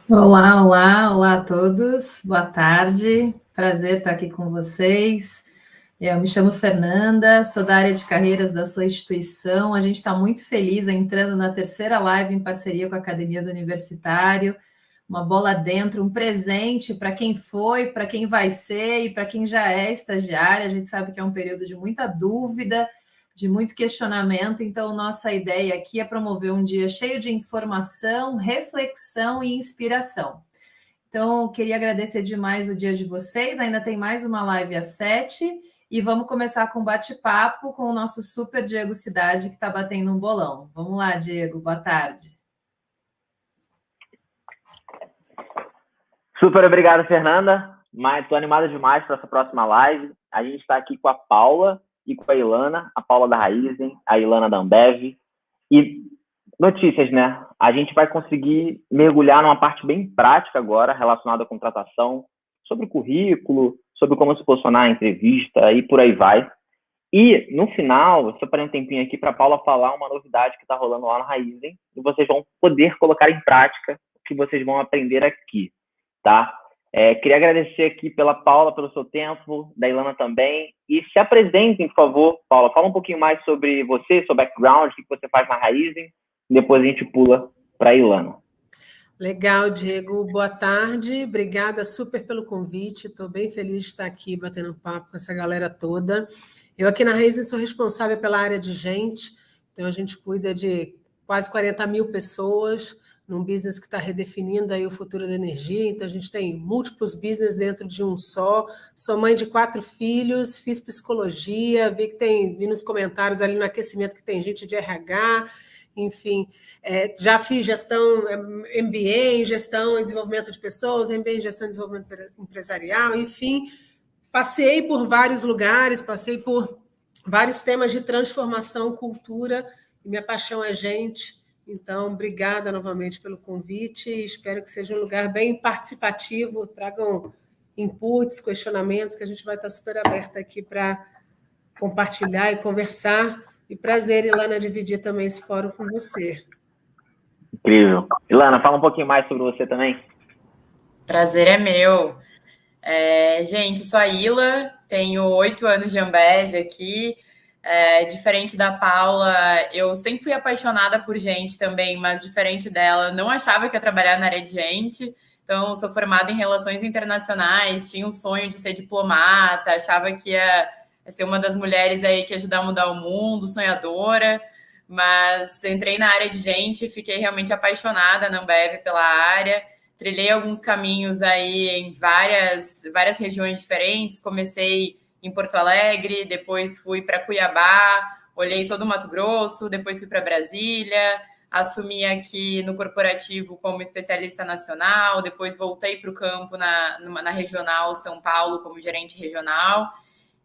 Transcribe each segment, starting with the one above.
Olá, olá, olá a todos. Boa tarde. Prazer estar aqui com vocês. Eu me chamo Fernanda, sou da área de carreiras da sua instituição. A gente está muito feliz entrando na terceira live em parceria com a Academia do Universitário. Uma bola dentro, um presente para quem foi, para quem vai ser e para quem já é estagiário. A gente sabe que é um período de muita dúvida, de muito questionamento. Então, nossa ideia aqui é promover um dia cheio de informação, reflexão e inspiração. Então, queria agradecer demais o dia de vocês. Ainda tem mais uma live às 7 e vamos começar com um bate-papo com o nosso super Diego Cidade, que está batendo um bolão. Vamos lá, Diego, boa tarde. Super obrigado, Fernanda. Mas estou animada demais para essa próxima live. A gente está aqui com a Paula e com a Ilana, a Paula da Raizen, a Ilana da Ambev. E notícias, né? A gente vai conseguir mergulhar numa parte bem prática agora, relacionada à contratação, sobre currículo, sobre como se posicionar em entrevista e por aí vai. E, no final, eu separei um tempinho aqui para a Paula falar uma novidade que está rolando lá na Raizen e vocês vão poder colocar em prática o que vocês vão aprender aqui, tá? Queria agradecer aqui pela Paula, pelo seu tempo, da Ilana também. E se apresentem, por favor, Paula. Fala um pouquinho mais sobre você, seu background, o que você faz na Raizen. E depois a gente pula para a Ilana. Legal, Diego. Boa tarde. Obrigada super pelo convite. Estou bem feliz de estar aqui batendo papo com essa galera toda. Eu aqui na Raizen sou responsável pela área de gente. Então, a gente cuida de quase 40 mil pessoas num business que está redefinindo aí o futuro da energia. Então, a gente tem múltiplos business dentro de um só. Sou mãe de 4 filhos, fiz psicologia, vi nos comentários ali no aquecimento que tem gente de RH, enfim, já fiz gestão, MBA em gestão e desenvolvimento de pessoas, MBA em gestão e desenvolvimento empresarial, enfim, passei por vários lugares, passei por vários temas de transformação, cultura, e minha paixão é gente. Então, obrigada novamente pelo convite, espero que seja um lugar bem participativo, tragam inputs, questionamentos, que a gente vai estar super aberta aqui para compartilhar e conversar. E prazer, Ilana, dividir também esse fórum com você. Incrível. Ilana, fala um pouquinho mais sobre você também. Prazer é meu. Gente, sou a Ila, tenho 8 anos de Ambev aqui. Diferente da Paula, eu sempre fui apaixonada por gente também, mas diferente dela, não achava que ia trabalhar na área de gente. Então, sou formada em relações internacionais, tinha um sonho de ser diplomata, achava que ia ser uma das mulheres aí que ia ajudar a mudar o mundo, sonhadora. Mas entrei na área de gente, fiquei realmente apaixonada na Ambev pela área. Trilhei alguns caminhos aí em várias regiões diferentes. Comecei em Porto Alegre, depois fui para Cuiabá, olhei todo o Mato Grosso, depois fui para Brasília, assumi aqui no corporativo como especialista nacional, depois voltei para o campo na regional São Paulo como gerente regional.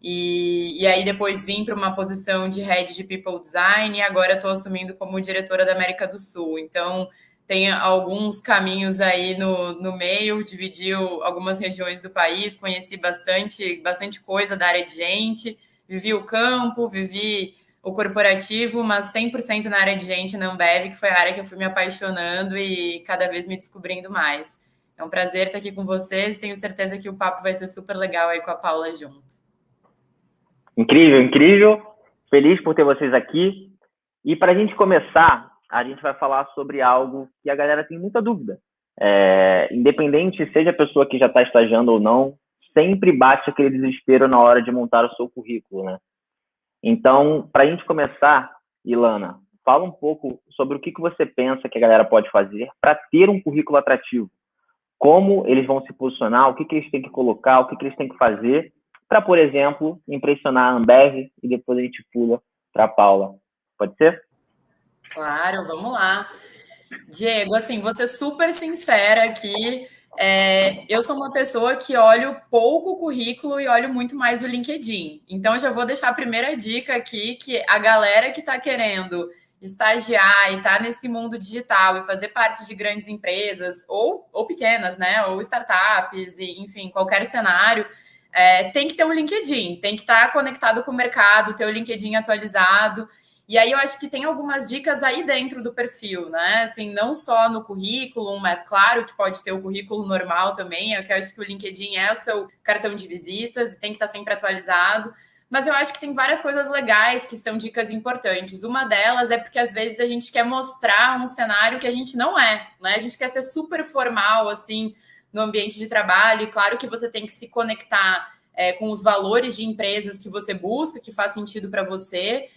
E aí depois vim para uma posição de Head de People Design e agora estou assumindo como diretora da América do Sul. Então, tem alguns caminhos aí no meio, dividiu algumas regiões do país, conheci bastante coisa da área de gente, vivi o campo, vivi o corporativo, mas 100% na área de gente na Ambev, que foi a área que eu fui me apaixonando e cada vez me descobrindo mais. É um prazer estar aqui com vocês e tenho certeza que o papo vai ser super legal aí com a Paula junto. Incrível, incrível. Feliz por ter vocês aqui. E para a gente começar, a gente vai falar sobre algo que a galera tem muita dúvida. Independente seja a pessoa que já está estagiando ou não, sempre bate aquele desespero na hora de montar o seu currículo, né? Então, para a gente começar, Ilana, fala um pouco sobre o que você pensa que a galera pode fazer para ter um currículo atrativo. Como eles vão se posicionar, o que eles têm que colocar, o que eles têm que fazer para, por exemplo, impressionar a Ambev e depois a gente pula para a Paula. Pode ser? Claro, vamos lá. Diego, assim, vou ser super sincera aqui. Eu sou uma pessoa que olho pouco o currículo e olho muito mais o LinkedIn. Então, eu já vou deixar a primeira dica aqui, que a galera que está querendo estagiar e está nesse mundo digital e fazer parte de grandes empresas ou pequenas, né? Ou startups, e, enfim, qualquer cenário, tem que ter um LinkedIn, tem que estar conectado com o mercado, ter o LinkedIn atualizado. E aí eu acho que tem algumas dicas aí dentro do perfil, né? Assim, não só no currículo, é claro que pode ter o currículo normal também, eu acho que o LinkedIn é o seu cartão de visitas e tem que estar sempre atualizado. Mas eu acho que tem várias coisas legais que são dicas importantes. Uma delas é porque, às vezes, a gente quer mostrar um cenário que a gente não é, né? A gente quer ser super formal, assim, no ambiente de trabalho. E claro que você tem que se conectar com os valores de empresas que você busca, que faz sentido para você.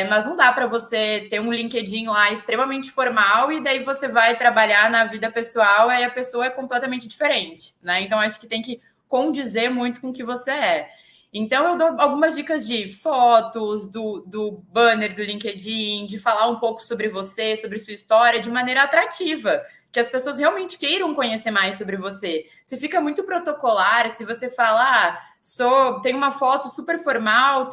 Mas não dá para você ter um LinkedIn lá extremamente formal e daí você vai trabalhar na vida pessoal e a pessoa é completamente diferente, né? Então, acho que tem que condizer muito com o que você é. Então, eu dou algumas dicas de fotos, do banner do LinkedIn, de falar um pouco sobre você, sobre sua história, de maneira atrativa, que as pessoas realmente queiram conhecer mais sobre você. Se fica muito protocolar, se você fala, tem uma foto super formal,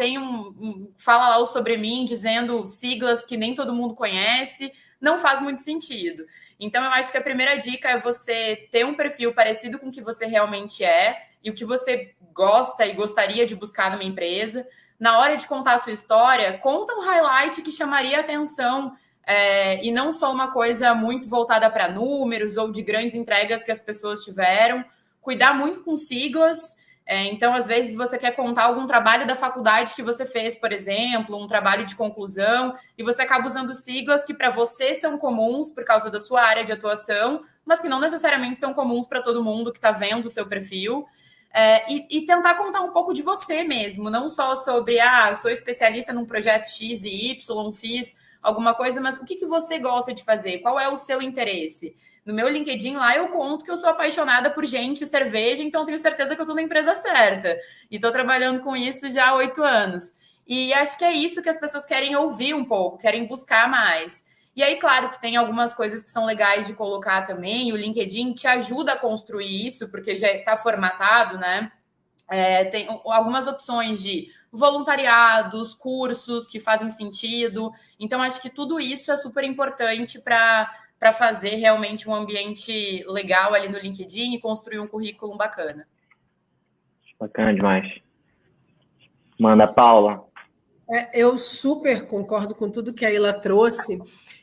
fala lá o sobre mim, dizendo siglas que nem todo mundo conhece, não faz muito sentido. Então, eu acho que a primeira dica é você ter um perfil parecido com o que você realmente é e o que você gosta e gostaria de buscar numa empresa. Na hora de contar a sua história, conta um highlight que chamaria atenção e não só uma coisa muito voltada para números ou de grandes entregas que as pessoas tiveram. Cuidar muito com siglas. Então, às vezes, você quer contar algum trabalho da faculdade que você fez, por exemplo, um trabalho de conclusão, e você acaba usando siglas que para você são comuns por causa da sua área de atuação, mas que não necessariamente são comuns para todo mundo que está vendo o seu perfil. E tentar contar um pouco de você mesmo, não só sobre, sou especialista num projeto X e Y, fiz alguma coisa, mas o que você gosta de fazer? Qual é o seu interesse? No meu LinkedIn lá eu conto que eu sou apaixonada por gente e cerveja, então tenho certeza que eu estou na empresa certa. E estou trabalhando com isso já há 8 anos. E acho que é isso que as pessoas querem ouvir um pouco, querem buscar mais. E aí, claro, que tem algumas coisas que são legais de colocar também. O LinkedIn te ajuda a construir isso, porque já está formatado, né? Tem algumas opções de voluntariados, cursos que fazem sentido. Então, acho que tudo isso é super importante para fazer realmente um ambiente legal ali no LinkedIn e construir um currículo bacana. Bacana demais. Manda, Paula. Eu super concordo com tudo que a Ilha trouxe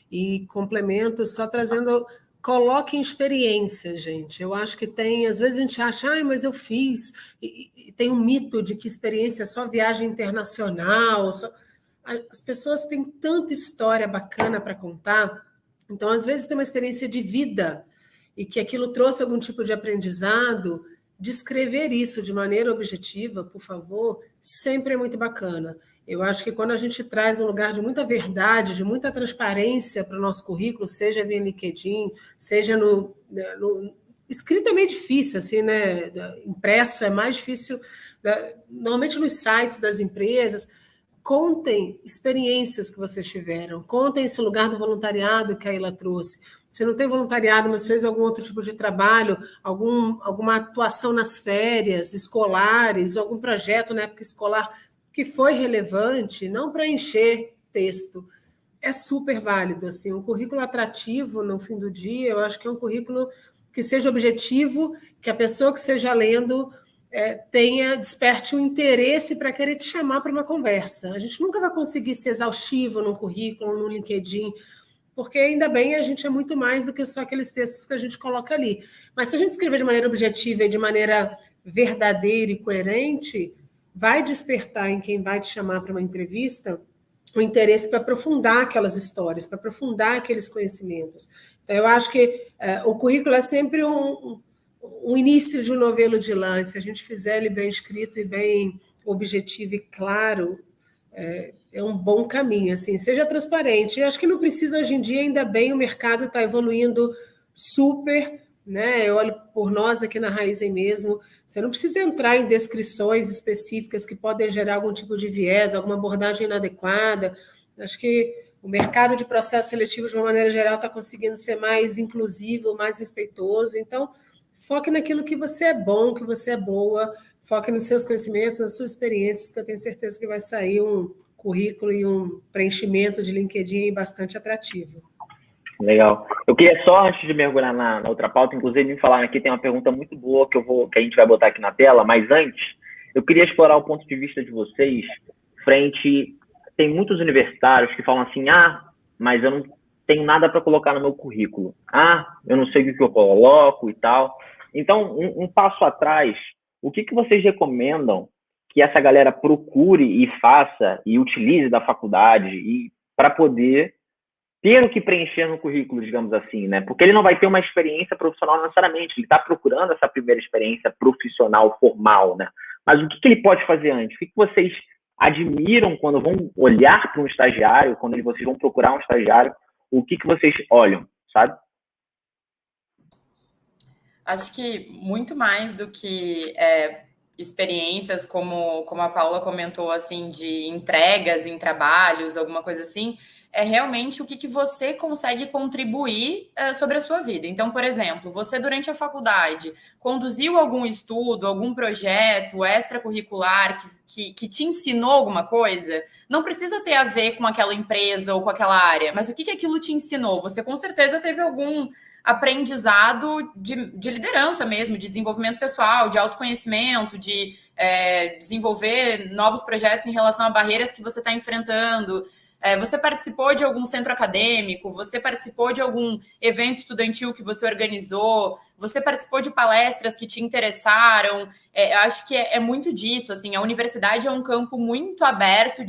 e complemento só trazendo... Coloquem experiência, gente. Eu acho que às vezes a gente acha, mas eu fiz, e tem um mito de que experiência é só viagem internacional. As pessoas têm tanta história bacana para contar, então às vezes tem uma experiência de vida e que aquilo trouxe algum tipo de aprendizado. Descrever isso de maneira objetiva, por favor, sempre é muito bacana. Eu acho que quando a gente traz um lugar de muita verdade, de muita transparência para o nosso currículo, seja via LinkedIn, seja no escrito é meio difícil, assim, né? Impresso é mais difícil, normalmente nos sites das empresas. Contem experiências que vocês tiveram, contem esse lugar do voluntariado que a Ilha trouxe. Você não tem voluntariado, mas fez algum outro tipo de trabalho, alguma atuação nas férias escolares, algum projeto na época escolar que foi relevante, não para encher texto. É super válido. Assim, um currículo atrativo, no fim do dia, eu acho que é um currículo que seja objetivo, que a pessoa que esteja lendo desperte um interesse para querer te chamar para uma conversa. A gente nunca vai conseguir ser exaustivo no currículo, no LinkedIn, porque ainda bem a gente é muito mais do que só aqueles textos que a gente coloca ali. Mas se a gente escrever de maneira objetiva e de maneira verdadeira e coerente, vai despertar em quem vai te chamar para uma entrevista o interesse para aprofundar aquelas histórias, para aprofundar aqueles conhecimentos. Então, eu acho que o currículo é sempre um início de um novelo de lã. Se a gente fizer ele bem escrito e bem objetivo e claro, é um bom caminho. Assim, seja transparente. Eu acho que não precisa, hoje em dia, ainda bem, o mercado está evoluindo super, né? Eu olho por nós aqui na Raizen mesmo, você não precisa entrar em descrições específicas que podem gerar algum tipo de viés, alguma abordagem inadequada. Acho que o mercado de processos seletivos, de uma maneira geral, está conseguindo ser mais inclusivo, mais respeitoso. Então, foque naquilo que você é bom, que você é boa, foque nos seus conhecimentos, nas suas experiências, que eu tenho certeza que vai sair um currículo e um preenchimento de LinkedIn bastante atrativo. Legal. Eu queria só, antes de mergulhar na outra pauta, inclusive me falaram aqui, tem uma pergunta muito boa que a gente vai botar aqui na tela, mas antes, eu queria explorar o ponto de vista de vocês frente tem muitos universitários que falam assim, mas eu não tenho nada para colocar no meu currículo. Eu não sei o que eu coloco e tal. Então, um passo atrás, o que vocês recomendam que essa galera procure e faça e utilize da faculdade e para poder ter o que preencher no currículo, digamos assim, né? Porque ele não vai ter uma experiência profissional necessariamente, ele está procurando essa primeira experiência profissional formal, né? Mas o que ele pode fazer antes? O que vocês admiram quando vão olhar para um estagiário, quando vocês vão procurar um estagiário, o que vocês olham, sabe? Acho que muito mais do que experiências, como a Paula comentou, assim, de entregas em trabalhos, alguma coisa assim, é realmente o que você consegue contribuir sobre a sua vida. Então, por exemplo, você durante a faculdade conduziu algum estudo, algum projeto extracurricular que te ensinou alguma coisa? Não precisa ter a ver com aquela empresa ou com aquela área, mas o que aquilo te ensinou? Você com certeza teve algum aprendizado de liderança mesmo, de desenvolvimento pessoal, de autoconhecimento, de desenvolver novos projetos em relação a barreiras que você está enfrentando. Você participou de algum centro acadêmico? Você participou de algum evento estudantil que você organizou? Você participou de palestras que te interessaram? Acho que é muito disso, assim, a universidade é um campo muito aberto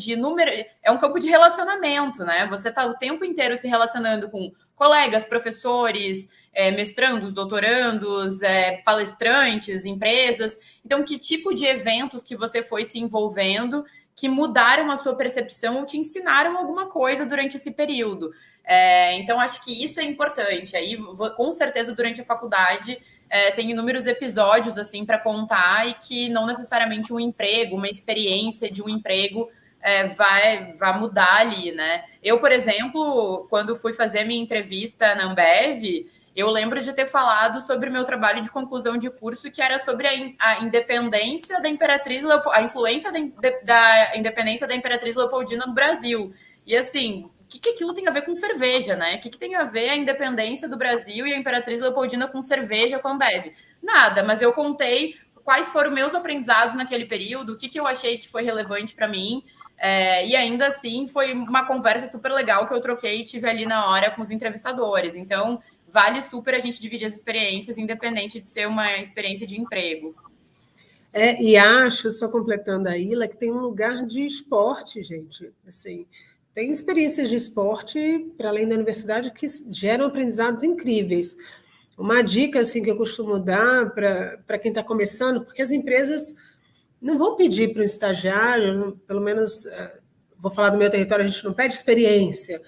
é um campo de relacionamento, né? Você está o tempo inteiro se relacionando com colegas, professores, mestrandos, doutorandos, palestrantes, empresas. Então, que tipo de eventos que você foi se envolvendo que mudaram a sua percepção ou te ensinaram alguma coisa durante esse período? Então, acho que isso é importante. Aí, com certeza, durante a faculdade, tem inúmeros episódios assim para contar e que não necessariamente um emprego, uma experiência de um emprego vai mudar ali, né? Eu, por exemplo, quando fui fazer a minha entrevista na Ambev, eu lembro de ter falado sobre o meu trabalho de conclusão de curso, que era sobre a independência da Imperatriz Leopoldina, a influência da independência da Imperatriz Leopoldina no Brasil. E assim, o que aquilo tem a ver com cerveja, né? O que tem a ver a independência do Brasil e a Imperatriz Leopoldina com cerveja, com a Ambev? Nada, mas eu contei quais foram meus aprendizados naquele período, o que eu achei que foi relevante para mim. E ainda assim, foi uma conversa super legal que eu troquei e tive ali na hora com os entrevistadores. Então, vale super a gente dividir as experiências, independente de ser uma experiência de emprego. E acho, só completando a Ilha, que tem um lugar de esporte, gente. Assim, tem experiências de esporte, para além da universidade, que geram aprendizados incríveis. Uma dica assim, que eu costumo dar para quem está começando, porque as empresas não vão pedir para o estagiário, pelo menos, vou falar do meu território, a gente não pede experiência.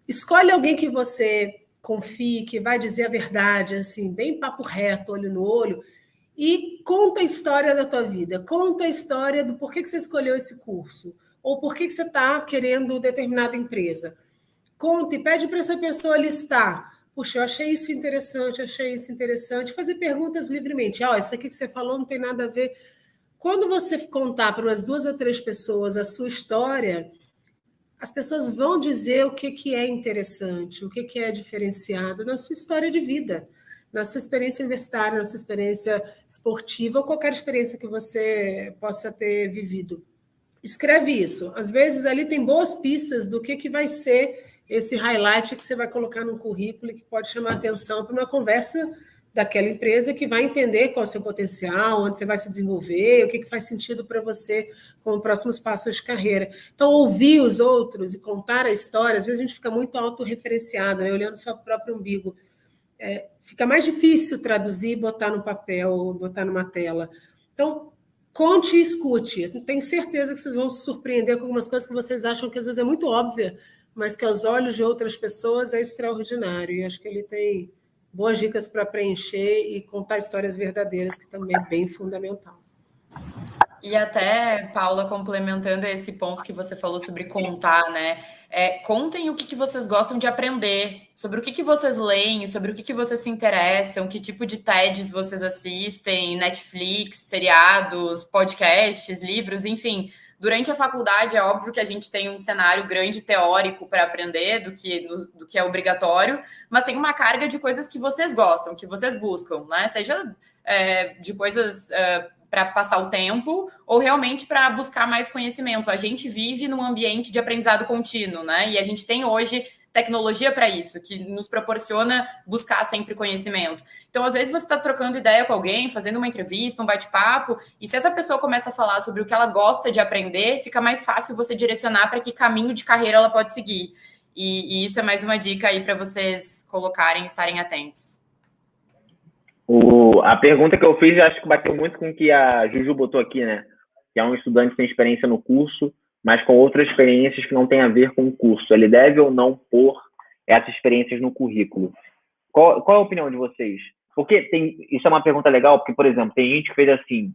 Escolhe alguém que você confie, que vai dizer a verdade, assim, bem papo reto, olho no olho, e conta a história da tua vida, conta a história do porquê que você escolheu esse curso, ou porquê que você está querendo determinada empresa. Conta e pede para essa pessoa listar. Puxa, eu achei isso interessante. Fazer perguntas livremente. Isso aqui que você falou não tem nada a ver. Quando você contar para umas 2 ou 3 pessoas a sua história, as pessoas vão dizer o que é interessante, o que é diferenciado na sua história de vida, na sua experiência universitária, na sua experiência esportiva ou qualquer experiência que você possa ter vivido. Escreve isso. Às vezes ali tem boas pistas do que vai ser esse highlight que você vai colocar no currículo e que pode chamar atenção para uma conversa daquela empresa que vai entender qual é o seu potencial, onde você vai se desenvolver, o que faz sentido para você com os próximos passos de carreira. Então, ouvir os outros e contar a história, às vezes a gente fica muito autorreferenciado, né? Olhando só para o próprio umbigo. Fica mais difícil traduzir, botar no papel, botar numa tela. Então, conte e escute. Tenho certeza que vocês vão se surpreender com algumas coisas que vocês acham que às vezes é muito óbvia, mas que aos olhos de outras pessoas é extraordinário. E acho que ele tem boas dicas para preencher e contar histórias verdadeiras, que também é bem fundamental. E até, Paula, complementando esse ponto que você falou sobre contar, né? Contem o que vocês gostam de aprender, sobre o que vocês leem, sobre o que vocês se interessam, que tipo de TEDs vocês assistem, Netflix, seriados, podcasts, livros, enfim. Durante a faculdade, é óbvio que a gente tem um cenário grande teórico para aprender, do que é obrigatório, mas tem uma carga de coisas que vocês gostam, que vocês buscam, né? Seja de coisas para passar o tempo ou realmente para buscar mais conhecimento. A gente vive num ambiente de aprendizado contínuo, né? E a gente tem hoje tecnologia para isso, que nos proporciona buscar sempre conhecimento. Então, às vezes, você está trocando ideia com alguém, fazendo uma entrevista, um bate-papo, e se essa pessoa começa a falar sobre o que ela gosta de aprender, fica mais fácil você direcionar para que caminho de carreira ela pode seguir. E isso é mais uma dica aí para vocês colocarem, estarem atentos. A pergunta que eu fiz, eu acho que bateu muito com o que a Juju botou aqui, né? Que é um estudante que tem experiência no curso, mas com outras experiências que não têm a ver com o curso. Ele deve ou não pôr essas experiências no currículo? Qual é a opinião de vocês? Porque isso é uma pergunta legal, porque, por exemplo, tem gente que fez assim,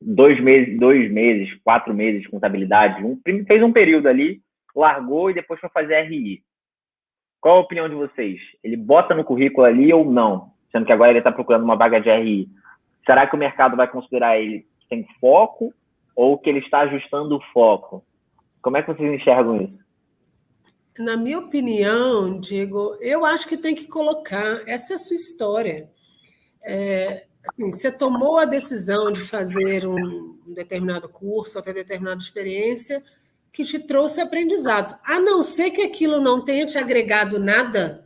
2 meses, 4 meses de contabilidade, fez um período ali, largou e depois foi fazer RI. Qual a opinião de vocês? Ele bota no currículo ali ou não? Sendo que agora ele está procurando uma vaga de RI. Será que o mercado vai considerar ele sem foco ou que ele está ajustando o foco? Como é que vocês enxergam isso? Na minha opinião, Diego, eu acho que tem que colocar, essa é a sua história. Assim, você tomou a decisão de fazer um determinado curso ou ter determinada experiência que te trouxe aprendizados. A não ser que aquilo não tenha te agregado nada,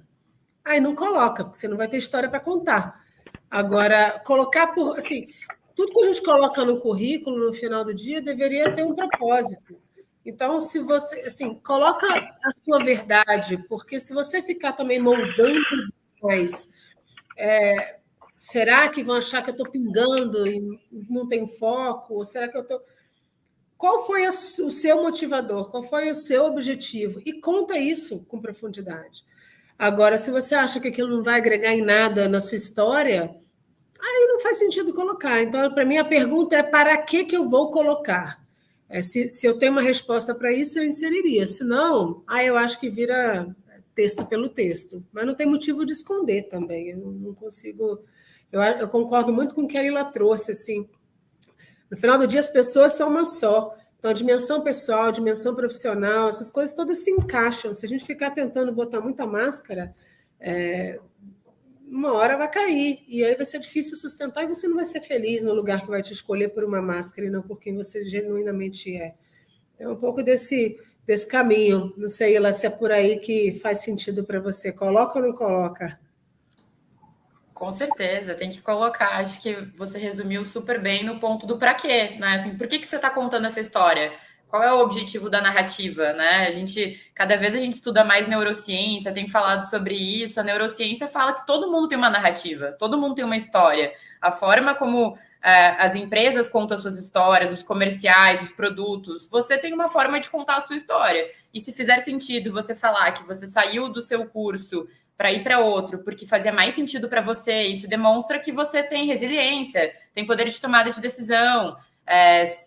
aí não coloca, porque você não vai ter história para contar. Agora, colocar assim, tudo que a gente coloca no currículo no final do dia deveria ter um propósito. Então, se você, assim, coloca a sua verdade, porque se você ficar também moldando demais, será que vão achar que eu estou pingando e não tenho foco? Ou será que eu estou... Qual foi o seu motivador? Qual foi o seu objetivo? E conta isso com profundidade. Agora, se você acha que aquilo não vai agregar em nada na sua história, aí não faz sentido colocar. Então, para mim, a pergunta é para que eu vou colocar? Se eu tenho uma resposta para isso, eu inseriria. Se não, eu acho que vira texto pelo texto. Mas não tem motivo de esconder também. Eu não consigo... Eu concordo muito com o que a Ila trouxe. Assim. No final do dia, as pessoas são uma só. Então, a dimensão pessoal, a dimensão profissional, essas coisas todas se encaixam. Se a gente ficar tentando botar muita máscara, uma hora vai cair. E aí vai ser difícil sustentar e você não vai ser feliz no lugar que vai te escolher por uma máscara e não por quem você genuinamente é. Então, um pouco desse caminho. Não sei, Ila, se é por aí que faz sentido para você. Coloca ou não coloca? Com certeza, tem que colocar. Acho que você resumiu super bem no ponto do para quê, né? Assim, por que você está contando essa história? Qual é o objetivo da narrativa, né? Cada vez a gente estuda mais neurociência, tem falado sobre isso. A neurociência fala que todo mundo tem uma narrativa, todo mundo tem uma história. A forma como as empresas contam suas histórias, os comerciais, os produtos, você tem uma forma de contar a sua história. E se fizer sentido você falar que você saiu do seu curso para ir para outro, porque fazia mais sentido para você, isso demonstra que você tem resiliência, tem poder de tomada de decisão,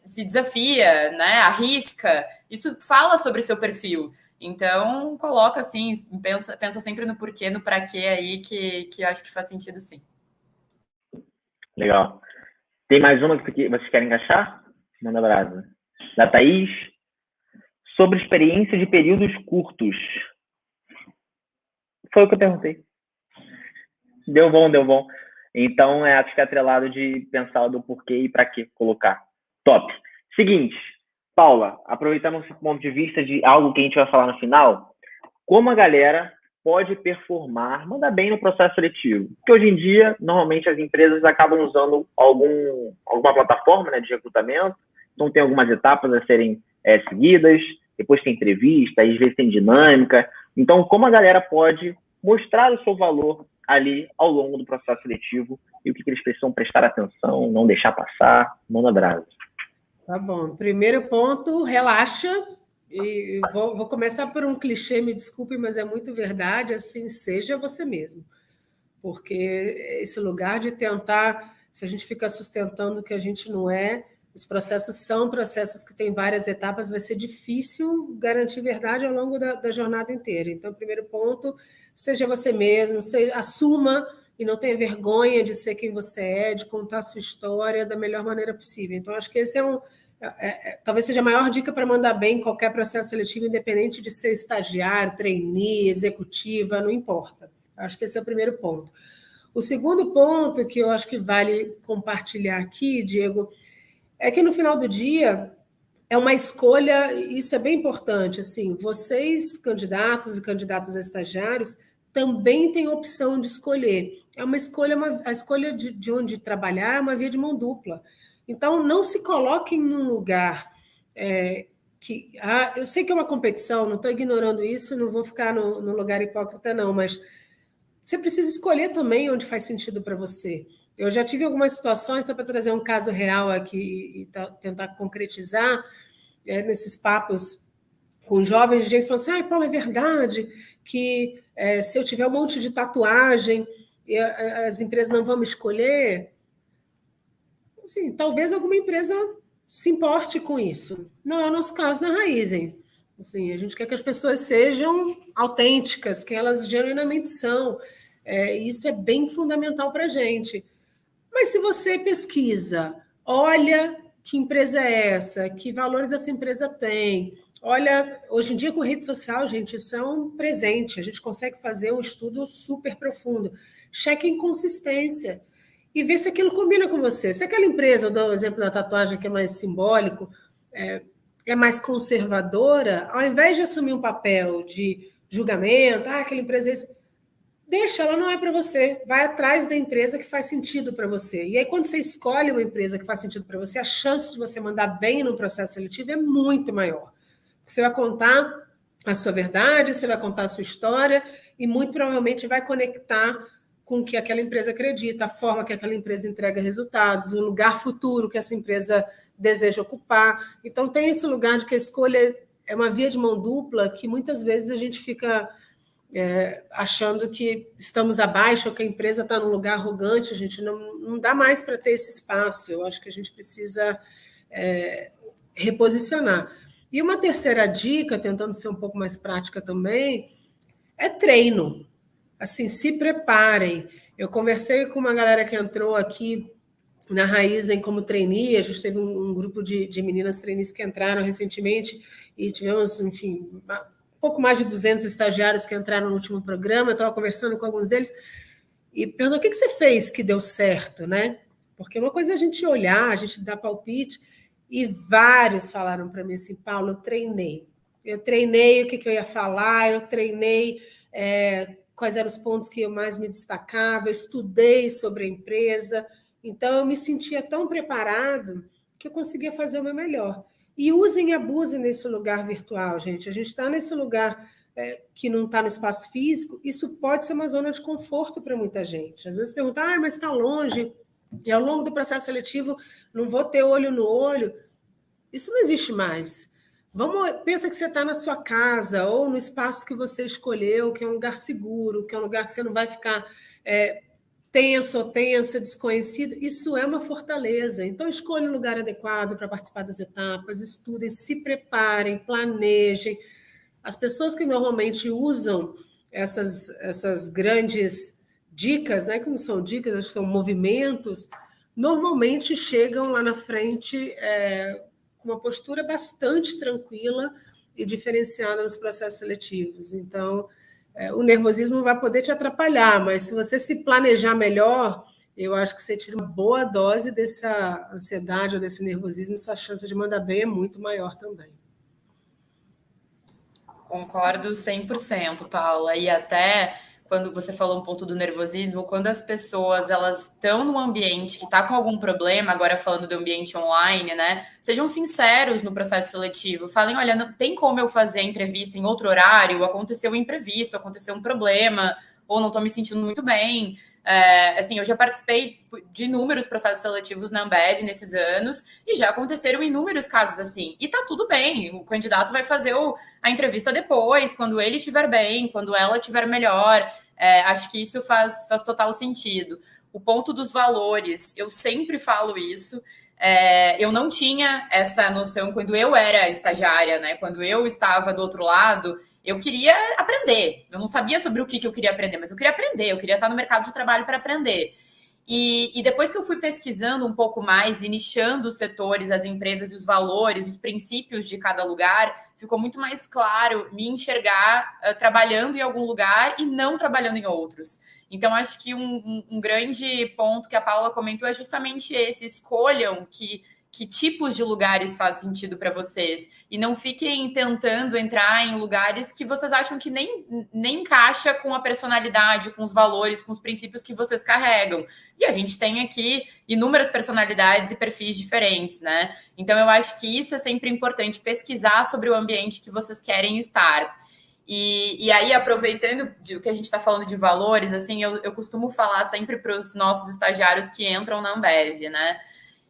se desafia, né, arrisca. Isso fala sobre seu perfil. Então, coloca assim, pensa sempre no porquê, no para quê aí, que eu acho que faz sentido sim. Legal. Tem mais uma que vocês querem encaixar? Manda brasa. Da Thaís. Sobre experiência de períodos curtos. Foi o que eu perguntei. Deu bom. Então, acho que é atrelado de pensar do porquê e para que colocar. Top. Seguinte, Paula, aproveitando esse ponto de vista de algo que a gente vai falar no final, como a galera pode performar, mandar bem no processo seletivo? Porque hoje em dia, normalmente as empresas acabam usando alguma plataforma, né, de recrutamento, então tem algumas etapas a serem seguidas, depois tem entrevista, às vezes tem dinâmica. Então, como a galera pode mostrar o seu valor ali ao longo do processo seletivo e o que eles precisam prestar atenção, não deixar passar, manda brasa. Tá bom. Primeiro ponto, relaxa. E vou começar por um clichê, me desculpe, mas é muito verdade, assim, seja você mesmo. Porque esse lugar de tentar, se a gente fica sustentando o que a gente não é, os processos são processos que têm várias etapas, vai ser difícil garantir verdade ao longo da jornada inteira. Então, primeiro ponto, seja você mesmo, assuma e não tenha vergonha de ser quem você é, de contar a sua história da melhor maneira possível. Então, acho que esse talvez seja a maior dica para mandar bem em qualquer processo seletivo, independente de ser estagiário, trainee, executiva, não importa. Acho que esse é o primeiro ponto. O segundo ponto que eu acho que vale compartilhar aqui, Diego, é que no final do dia é uma escolha, isso é bem importante, assim, vocês, candidatos e candidatas a estagiários, também têm opção de escolher. É uma escolha, a escolha de onde trabalhar é uma via de mão dupla. Então, não se coloquem num lugar que... eu sei que é uma competição, não estou ignorando isso, não vou ficar no lugar hipócrita, não, mas você precisa escolher também onde faz sentido para você. Eu já tive algumas situações, só para trazer um caso real aqui e tentar concretizar, nesses papos com jovens, gente falando assim, Paulo, é verdade que se eu tiver um monte de tatuagem, as empresas não vão me escolher? Assim, talvez alguma empresa se importe com isso. Não é o nosso caso na Raizen. Assim, a gente quer que as pessoas sejam autênticas, que elas genuinamente são. Isso é bem fundamental para a gente. Mas se você pesquisa, olha que empresa é essa, que valores essa empresa tem, olha, hoje em dia com rede social, gente, isso é um presente, a gente consegue fazer um estudo super profundo. Cheque em consistência e vê se aquilo combina com você. Se aquela empresa, eu dou o exemplo da tatuagem que é mais simbólico, é mais conservadora, ao invés de assumir um papel de julgamento, aquela empresa é isso, deixa, ela não é para você. Vai atrás da empresa que faz sentido para você. E aí, quando você escolhe uma empresa que faz sentido para você, a chance de você mandar bem no processo seletivo é muito maior. Você vai contar a sua verdade, você vai contar a sua história e muito provavelmente vai conectar com o que aquela empresa acredita, a forma que aquela empresa entrega resultados, o lugar futuro que essa empresa deseja ocupar. Então, tem esse lugar de que a escolha é uma via de mão dupla que muitas vezes a gente fica... achando que estamos abaixo ou que a empresa está num lugar arrogante, a gente não dá mais para ter esse espaço. Eu acho que a gente precisa reposicionar. E uma terceira dica, tentando ser um pouco mais prática também, é treino. Assim, se preparem. Eu conversei com uma galera que entrou aqui na Raizen como trainee, a gente teve um grupo de meninas trainees que entraram recentemente e tivemos, enfim... pouco mais de 200 estagiários que entraram no último programa, eu estava conversando com alguns deles e perguntando o que você fez que deu certo, né? Porque uma coisa é a gente olhar, a gente dar palpite, e vários falaram para mim assim, Paulo, eu treinei o que eu ia falar, eu treinei quais eram os pontos que eu mais me destacava, eu estudei sobre a empresa, então eu me sentia tão preparado que eu conseguia fazer o meu melhor. E usem e abusem nesse lugar virtual, gente. A gente está nesse lugar que não está no espaço físico, isso pode ser uma zona de conforto para muita gente. Às vezes pergunta, mas está longe, e ao longo do processo seletivo não vou ter olho no olho. Isso não existe mais. Pensa que você está na sua casa ou no espaço que você escolheu, que é um lugar seguro, que é um lugar que você não vai ficar... tenso ou tensa, desconhecido, isso é uma fortaleza. Então, escolha um lugar adequado para participar das etapas, estudem, se preparem, planejem. As pessoas que normalmente usam essas grandes dicas, né, que não são dicas, são movimentos, normalmente chegam lá na frente com uma postura bastante tranquila e diferenciada nos processos seletivos. Então, o nervosismo vai poder te atrapalhar, mas se você se planejar melhor, eu acho que você tira uma boa dose dessa ansiedade ou desse nervosismo, sua chance de mandar bem é muito maior também. Concordo 100%, Paula. E até quando você falou um ponto do nervosismo, quando as pessoas elas estão num ambiente que está com algum problema, agora falando do ambiente online, né? Sejam sinceros no processo seletivo. Falem, olha, não tem como eu fazer a entrevista em outro horário, aconteceu um imprevisto, aconteceu um problema, ou não estou me sentindo muito bem. Assim, eu já participei de inúmeros processos seletivos na Ambev nesses anos e já aconteceram inúmeros casos assim. E tá tudo bem, o candidato vai fazer a entrevista depois, quando ele estiver bem, quando ela estiver melhor. Acho que isso faz total sentido. O ponto dos valores, eu sempre falo isso. Eu não tinha essa noção quando eu era estagiária, né? Quando eu estava do outro lado, eu queria aprender. Eu não sabia sobre o que eu queria aprender, mas eu queria aprender, eu queria estar no mercado de trabalho para aprender. E depois que eu fui pesquisando um pouco mais e nichando os setores, as empresas, os valores, os princípios de cada lugar, ficou muito mais claro me enxergar trabalhando em algum lugar e não trabalhando em outros. Então, acho que um grande ponto que a Paula comentou é justamente esse: escolham que tipos de lugares faz sentido para vocês e não fiquem tentando entrar em lugares que vocês acham que nem encaixa com a personalidade, com os valores, com os princípios que vocês carregam. E a gente tem aqui inúmeras personalidades e perfis diferentes, né? Então, eu acho que isso é sempre importante, pesquisar sobre o ambiente que vocês querem estar. E aí, aproveitando o que a gente está falando de valores, assim, eu costumo falar sempre para os nossos estagiários que entram na Ambev, né?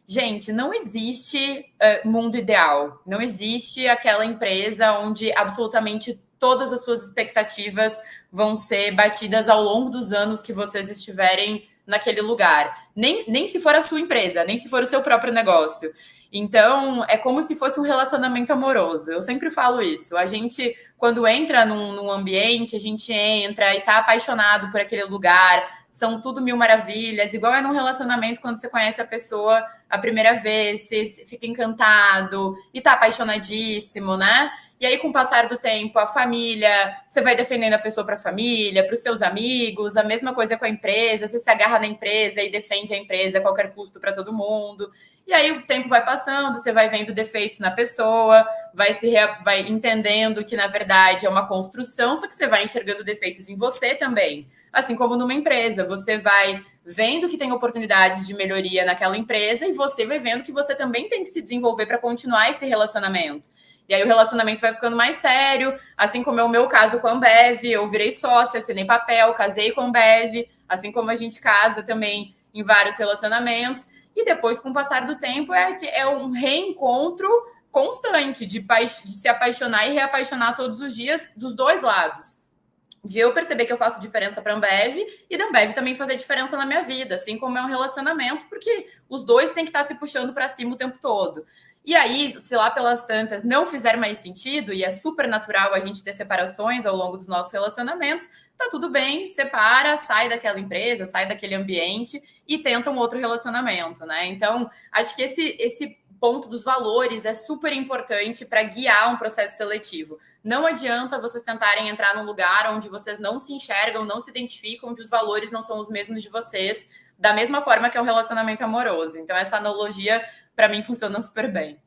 Gente, não existe mundo ideal. Não existe aquela empresa onde absolutamente todas as suas expectativas vão ser batidas ao longo dos anos que vocês estiverem naquele lugar. Nem se for a sua empresa, nem se for o seu próprio negócio. Então, é como se fosse um relacionamento amoroso. Eu sempre falo isso. A gente, quando entra num ambiente, a gente entra e está apaixonado por aquele lugar. São tudo mil maravilhas, igual é num relacionamento quando você conhece a pessoa a primeira vez, você fica encantado e tá apaixonadíssimo, né? E aí, com o passar do tempo, a família, você vai defendendo a pessoa para a família, para os seus amigos, a mesma coisa com a empresa, você se agarra na empresa e defende a empresa a qualquer custo para todo mundo. E aí o tempo vai passando, você vai vendo defeitos na pessoa, vai entendendo que, na verdade, é uma construção, só que você vai enxergando defeitos em você também. Assim como numa empresa, você vai vendo que tem oportunidades de melhoria naquela empresa e você vai vendo que você também tem que se desenvolver para continuar esse relacionamento. E aí o relacionamento vai ficando mais sério, assim como é o meu caso com a Ambev. Eu virei sócia, assinei papel, casei com a Ambev, assim como a gente casa também em vários relacionamentos. E depois, com o passar do tempo, é um reencontro constante de se apaixonar e reapaixonar todos os dias dos dois lados. De eu perceber que eu faço diferença para a Ambev e da Ambev também fazer diferença na minha vida, assim como é um relacionamento, porque os dois têm que estar se puxando para cima o tempo todo. E aí, se lá pelas tantas não fizer mais sentido, e é super natural a gente ter separações ao longo dos nossos relacionamentos, tá tudo bem, separa, sai daquela empresa, sai daquele ambiente e tenta um outro relacionamento, né? Então, acho que esse ponto dos valores é super importante para guiar um processo seletivo. Não adianta vocês tentarem entrar num lugar onde vocês não se enxergam, não se identificam, onde os valores não são os mesmos de vocês, da mesma forma que é um relacionamento amoroso. Então, essa analogia, para mim, funciona super bem.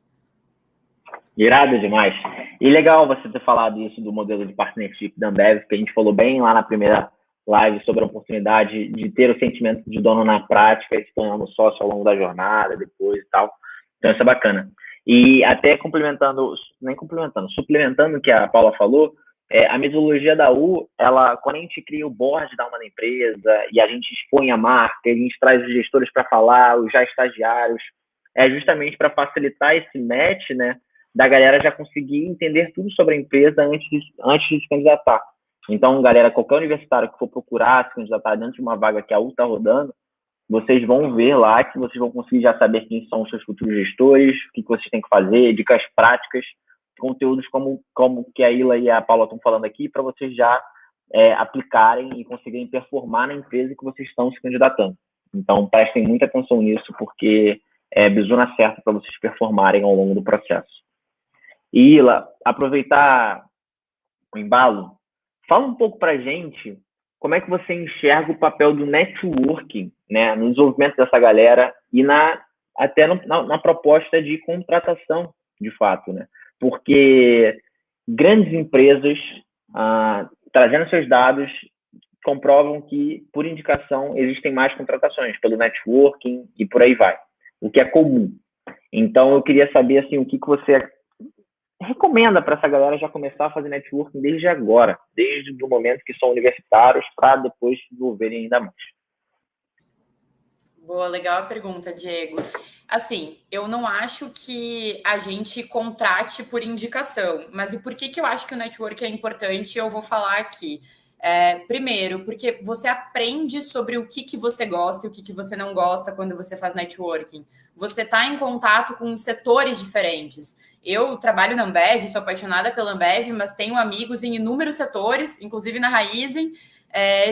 Irado demais. E legal você ter falado isso do modelo de partnership da Ambev, que a gente falou bem lá na primeira live sobre a oportunidade de ter o sentimento de dono na prática e se tornando sócio ao longo da jornada, depois e tal. Então, isso é bacana. E até suplementando o que a Paula falou, a metodologia da U, quando a gente cria o board da uma empresa e a gente expõe a marca, a gente traz os gestores para falar, os já estagiários, é justamente para facilitar esse match, né, da galera já conseguir entender tudo sobre a empresa antes de se candidatar. Então, galera, qualquer universitário que for procurar se candidatar dentro de uma vaga que a U está rodando, vocês vão ver lá que vocês vão conseguir já saber quem são os seus futuros gestores, o que vocês têm que fazer, dicas práticas, conteúdos como que a Ila e a Paula estão falando aqui, para vocês já aplicarem e conseguirem performar na empresa que vocês estão se candidatando. Então, prestem muita atenção nisso, porque é bizu na certa para vocês performarem ao longo do processo. E, Ila, aproveitar o embalo, fala um pouco para a gente como é que você enxerga o papel do networking, né, no desenvolvimento dessa galera e até na proposta de contratação, de fato, né? Porque grandes empresas, trazendo seus dados, comprovam que, por indicação, existem mais contratações pelo networking e por aí vai, o que é comum. Então, eu queria saber assim, o que você recomenda para essa galera já começar a fazer networking desde agora, desde o momento que são universitários, para depois se desenvolverem ainda mais. Boa, legal a pergunta, Diego. Assim, eu não acho que a gente contrate por indicação, mas o porquê que eu acho que o network é importante, eu vou falar aqui. Primeiro, porque você aprende sobre o que você gosta e o que você não gosta quando você faz networking. Você está em contato com setores diferentes. Eu trabalho na Ambev, sou apaixonada pela Ambev, mas tenho amigos em inúmeros setores, inclusive na Raizen,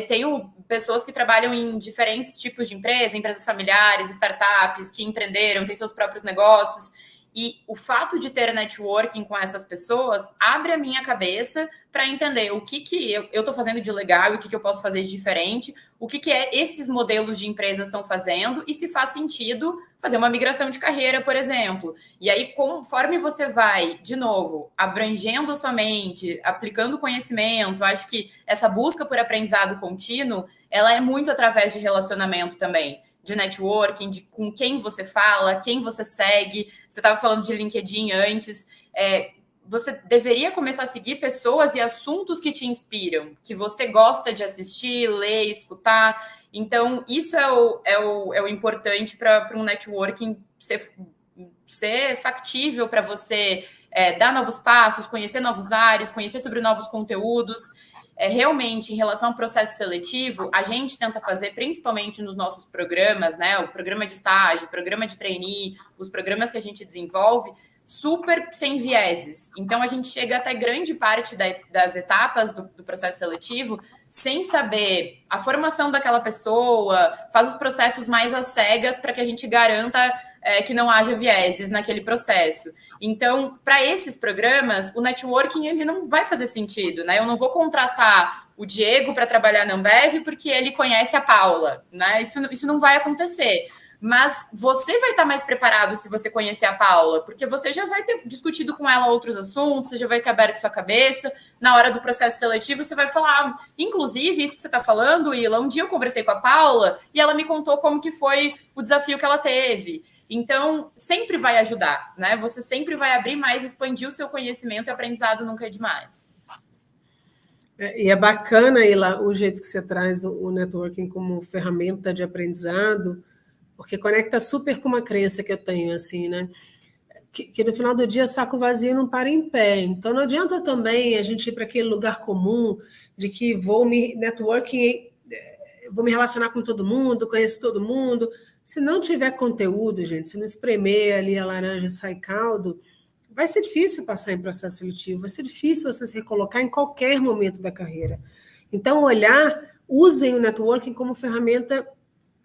tenho pessoas que trabalham em diferentes tipos de empresas familiares, startups, que empreenderam, têm seus próprios negócios. E o fato de ter networking com essas pessoas abre a minha cabeça para entender o que eu estou fazendo de legal e o que eu posso fazer de diferente, o que esses modelos de empresas estão fazendo e se faz sentido fazer uma migração de carreira, por exemplo. E aí, conforme você vai, de novo, abrangendo a sua mente, aplicando conhecimento, acho que essa busca por aprendizado contínuo, ela é muito através de relacionamento também. De networking, de com quem você fala, quem você segue. Você estava falando de LinkedIn antes. Você deveria começar a seguir pessoas e assuntos que te inspiram, que você gosta de assistir, ler, escutar. Então, isso é o importante para um networking ser factível para você dar novos passos, conhecer novos áreas, conhecer sobre novos conteúdos. Realmente, em relação ao processo seletivo, a gente tenta fazer, principalmente nos nossos programas, né? O programa de estágio, o programa de trainee, os programas que a gente desenvolve, super sem vieses. Então, a gente chega até grande parte das etapas do processo seletivo sem saber a formação daquela pessoa, faz os processos mais às cegas para que a gente garanta que não haja vieses naquele processo. Então, para esses programas, o networking ele não vai fazer sentido, né? Eu não vou contratar o Diego para trabalhar na Ambev porque ele conhece a Paula, né? Isso não vai acontecer. Mas você vai estar mais preparado se você conhecer a Paula, porque você já vai ter discutido com ela outros assuntos, você já vai ter aberto sua cabeça. Na hora do processo seletivo, você vai falar, inclusive, isso que você está falando, Ila, um dia eu conversei com a Paula e ela me contou como que foi o desafio que ela teve. Então, sempre vai ajudar, né? Você sempre vai abrir mais, expandir o seu conhecimento e aprendizado nunca é demais. E é bacana, Ila, o jeito que você traz o networking como ferramenta de aprendizado, porque conecta super com uma crença que eu tenho, assim, né? Que no final do dia, saco vazio não para em pé. Então, não adianta também a gente ir para aquele lugar comum de que vou me relacionar com todo mundo, conheço todo mundo. Se não tiver conteúdo, gente, se não espremer ali a laranja e sai caldo, vai ser difícil passar em processo seletivo, vai ser difícil você se recolocar em qualquer momento da carreira. Então, usem o networking como ferramenta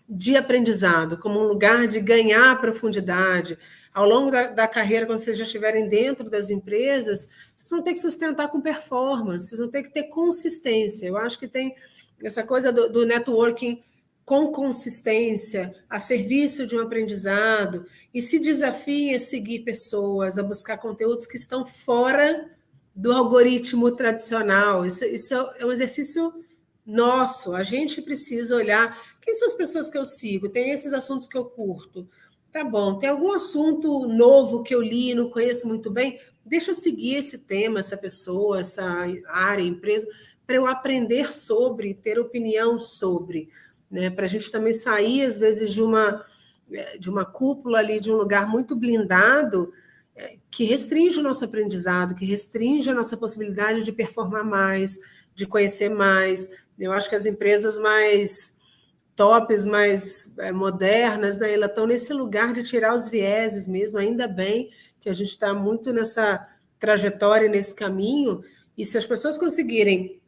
de aprendizado, como um lugar de ganhar profundidade. Ao longo da carreira, quando vocês já estiverem dentro das empresas, vocês vão ter que sustentar com performance, vocês vão ter que ter consistência. Eu acho que tem essa coisa do networking com consistência, a serviço de um aprendizado, e se desafiem a seguir pessoas, a buscar conteúdos que estão fora do algoritmo tradicional. Isso é um exercício nosso. A gente precisa olhar quem são as pessoas que eu sigo, tem esses assuntos que eu curto. Tá bom, tem algum assunto novo que eu li e não conheço muito bem? Deixa eu seguir esse tema, essa pessoa, essa área, empresa, para eu aprender sobre, ter opinião sobre. Né, para a gente também sair, às vezes, de uma cúpula ali, de um lugar muito blindado, que restringe o nosso aprendizado, que restringe a nossa possibilidade de performar mais, de conhecer mais. Eu acho que as empresas mais tops, mais modernas, né, elas estão nesse lugar de tirar os vieses mesmo, ainda bem que a gente está muito nessa trajetória, nesse caminho, e se as pessoas conseguirem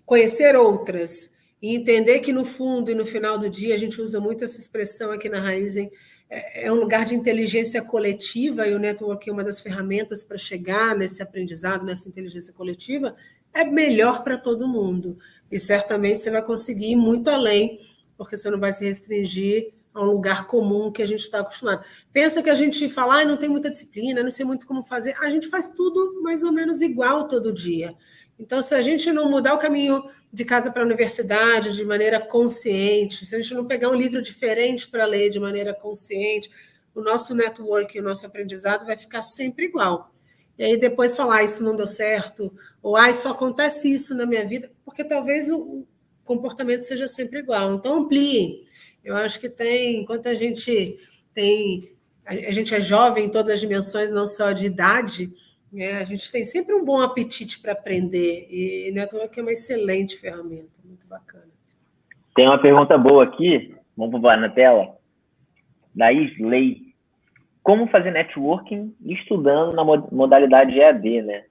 conhecer outras, e entender que no fundo e no final do dia, a gente usa muito essa expressão aqui na Raizen, é um lugar de inteligência coletiva, e o network é uma das ferramentas para chegar nesse aprendizado, nessa inteligência coletiva, é melhor para todo mundo. E certamente você vai conseguir ir muito além, porque você não vai se restringir a um lugar comum que a gente está acostumado. Pensa que a gente fala, não tem muita disciplina, não sei muito como fazer. A gente faz tudo mais ou menos igual todo dia. Então, se a gente não mudar o caminho de casa para a universidade de maneira consciente, se a gente não pegar um livro diferente para ler de maneira consciente, o nosso network, o nosso aprendizado vai ficar sempre igual. E aí depois falar, isso não deu certo, ou só acontece isso na minha vida, porque talvez o comportamento seja sempre igual. Então, ampliem. Eu acho que enquanto a gente é jovem em todas as dimensões, não só de idade, a gente tem sempre um bom apetite para aprender, e network é uma excelente ferramenta, muito bacana. Tem uma pergunta boa aqui, vamos pôr na tela, da Isley. Como fazer networking estudando na modalidade EAD, né?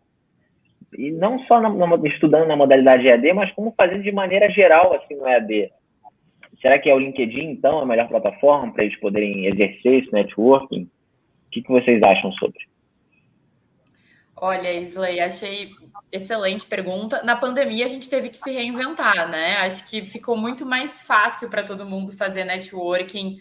e não só estudando na modalidade EAD, mas como fazendo de maneira geral assim no EAD. Será que é o LinkedIn, então, a melhor plataforma para eles poderem exercer esse networking? O que vocês acham sobre? Olha, Isley, achei excelente pergunta. Na pandemia, a gente teve que se reinventar, né? Acho que ficou muito mais fácil para todo mundo fazer networking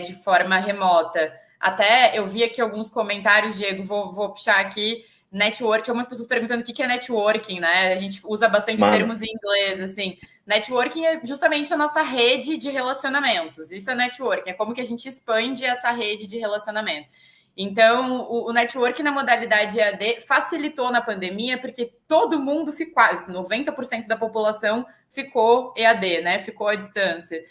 de forma remota. Até eu vi aqui alguns comentários, Diego, vou puxar aqui. Networking, algumas pessoas perguntando o que é networking, né? A gente usa bastante termos em inglês, assim. Networking é justamente a nossa rede de relacionamentos. Isso é networking, é como que a gente expande essa rede de relacionamento. Então, o networking na modalidade EAD facilitou na pandemia, porque todo mundo ficou, quase 90% da população ficou EAD, né? Ficou à distância.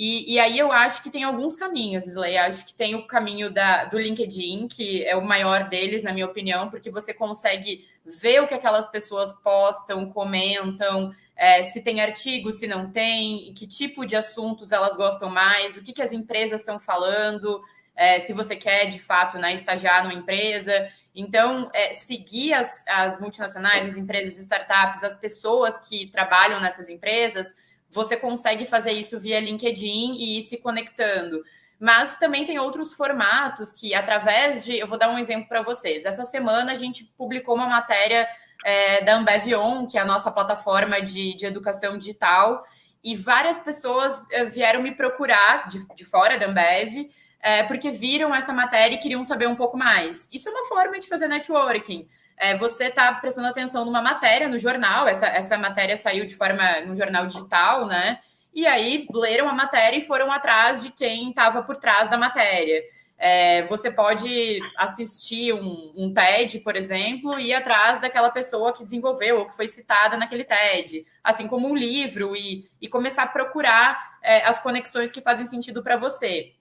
E aí eu acho que tem alguns caminhos, Isley. Acho que tem o caminho do LinkedIn, que é o maior deles, na minha opinião, porque você consegue ver o que aquelas pessoas postam, comentam, se tem artigos, se não tem, que tipo de assuntos elas gostam mais, o que as empresas estão falando, se você quer, de fato, né, estagiar numa empresa. Então, seguir as multinacionais, as empresas, startups, as pessoas que trabalham nessas empresas, você consegue fazer isso via LinkedIn e ir se conectando. Mas também tem outros formatos que, através de... Eu vou dar um exemplo para vocês. Essa semana, a gente publicou uma matéria da Ambev On, que é a nossa plataforma de educação digital, e várias pessoas vieram me procurar de fora da Ambev, porque viram essa matéria e queriam saber um pouco mais. Isso é uma forma de fazer networking. Você está prestando atenção numa matéria no jornal, essa matéria saiu no jornal digital, né? E aí leram a matéria e foram atrás de quem estava por trás da matéria. Você pode assistir um TED, por exemplo, e ir atrás daquela pessoa que desenvolveu ou que foi citada naquele TED, assim como um livro, e começar a procurar as conexões que fazem sentido para você.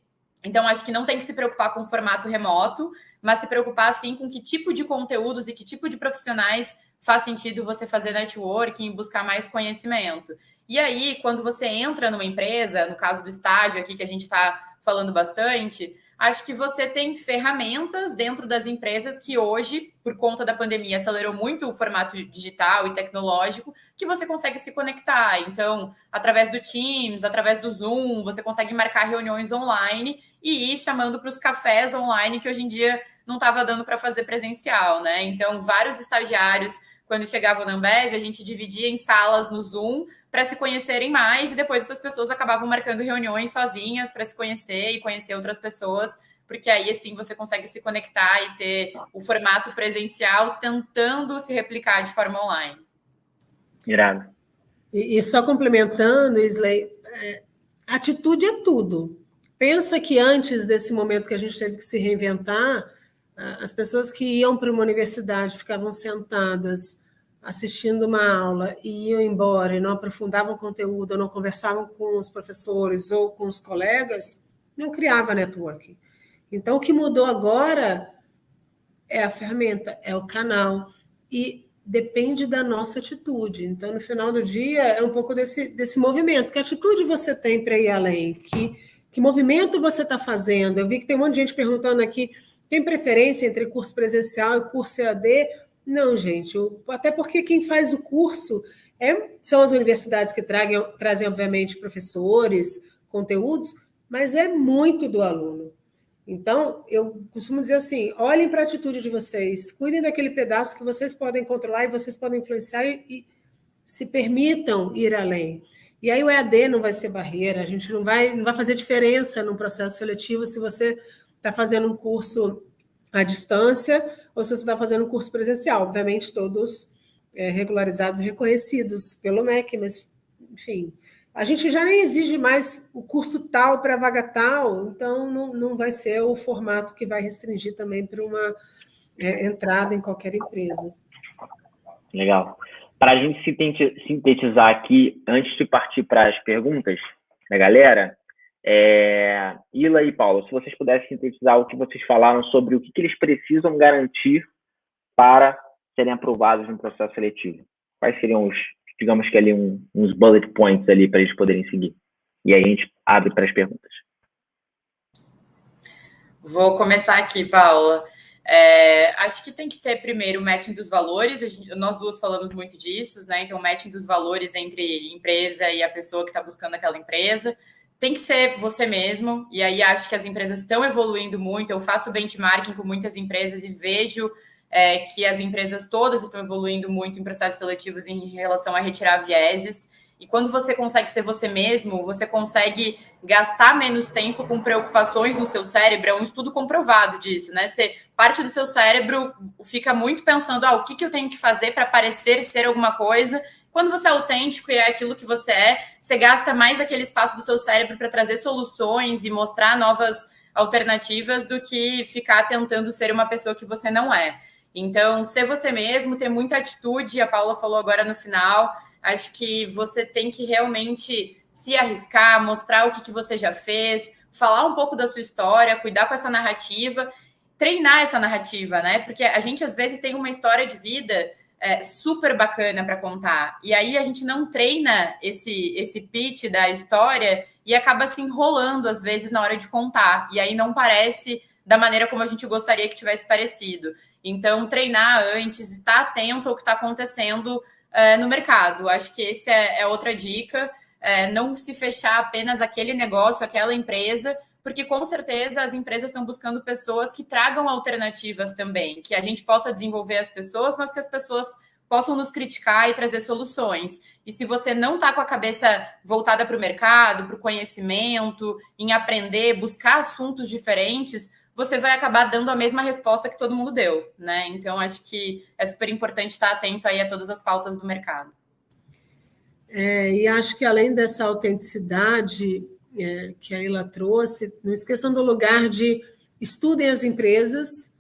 Então, acho que não tem que se preocupar com o formato remoto, mas se preocupar, sim, com que tipo de conteúdos e que tipo de profissionais faz sentido você fazer networking e buscar mais conhecimento. E aí, quando você entra numa empresa, no caso do estágio aqui, que a gente está falando bastante, acho que você tem ferramentas dentro das empresas que hoje, por conta da pandemia, acelerou muito o formato digital e tecnológico, que você consegue se conectar. Então, através do Teams, através do Zoom, você consegue marcar reuniões online e ir chamando para os cafés online, que hoje em dia não estava dando para fazer presencial, né? Então, vários estagiários, quando chegavam na Ambev, a gente dividia em salas no Zoom para se conhecerem mais, e depois essas pessoas acabavam marcando reuniões sozinhas para se conhecer e conhecer outras pessoas, porque aí, assim, você consegue se conectar e ter o formato presencial tentando se replicar de forma online. Irado. E só complementando, Isley, atitude é tudo. Pensa que antes desse momento que a gente teve que se reinventar, as pessoas que iam para uma universidade ficavam sentadas assistindo uma aula e iam embora e não aprofundavam o conteúdo, ou não conversavam com os professores ou com os colegas, não criava networking. Então, o que mudou agora é a ferramenta, é o canal, e depende da nossa atitude. Então, no final do dia, é um pouco desse movimento. Que atitude você tem para ir além? Que movimento você está fazendo? Eu vi que tem um monte de gente perguntando aqui, tem preferência entre curso presencial e curso EAD? Não, gente, até porque quem faz o curso são as universidades que trazem, obviamente, professores, conteúdos, mas é muito do aluno. Então, eu costumo dizer assim, olhem para a atitude de vocês, cuidem daquele pedaço que vocês podem controlar e vocês podem influenciar e se permitam ir além. E aí o EAD não vai ser barreira, a gente não vai fazer diferença no processo seletivo se você está fazendo um curso à distância ou se você está fazendo um curso presencial. Obviamente, todos regularizados e reconhecidos pelo MEC, mas, enfim, a gente já nem exige mais o curso tal para a vaga tal, então não vai ser o formato que vai restringir também para uma entrada em qualquer empresa. Legal. Para a gente sintetizar aqui, antes de partir para as perguntas da galera, Ila e Paulo, se vocês pudessem sintetizar o que vocês falaram sobre o que eles precisam garantir para serem aprovados no processo seletivo. Quais seriam digamos que ali uns bullet points ali para eles poderem seguir? E aí a gente abre para as perguntas. Vou começar aqui, Paula. Acho que tem que ter primeiro o matching dos valores, nós duas falamos muito disso, né? Então, o matching dos valores entre empresa e a pessoa que está buscando aquela empresa. Tem que ser você mesmo, e aí acho que as empresas estão evoluindo muito. Eu faço benchmarking com muitas empresas e vejo que as empresas todas estão evoluindo muito em processos seletivos em relação a retirar vieses. E quando você consegue ser você mesmo, você consegue gastar menos tempo com preocupações no seu cérebro. É um estudo comprovado disso, né? Parte do seu cérebro fica muito pensando, o que eu tenho que fazer para parecer ser alguma coisa. Quando você é autêntico e é aquilo que você gasta mais aquele espaço do seu cérebro para trazer soluções e mostrar novas alternativas do que ficar tentando ser uma pessoa que você não é. Então, ser você mesmo, ter muita atitude, a Paula falou agora no final, acho que você tem que realmente se arriscar, mostrar o que você já fez, falar um pouco da sua história, cuidar com essa narrativa, treinar essa narrativa, né? Porque a gente, às vezes, tem uma história de vida super bacana para contar. E aí a gente não treina esse pitch da história e acaba se enrolando, às vezes, na hora de contar. E aí não parece da maneira como a gente gostaria que tivesse parecido. Então, treinar antes, estar atento ao que está acontecendo no mercado. Acho que essa é outra dica. Não se fechar apenas aquele negócio, aquela empresa, porque com certeza as empresas estão buscando pessoas que tragam alternativas também, que a gente possa desenvolver as pessoas, mas que as pessoas possam nos criticar e trazer soluções. E se você não está com a cabeça voltada para o mercado, para o conhecimento, em aprender, buscar assuntos diferentes, você vai acabar dando a mesma resposta que todo mundo deu, né? Então, acho que é super importante estar atento aí a todas as pautas do mercado. E acho que além dessa autenticidade que a Ila trouxe, não esqueçam do lugar de estudem as empresas,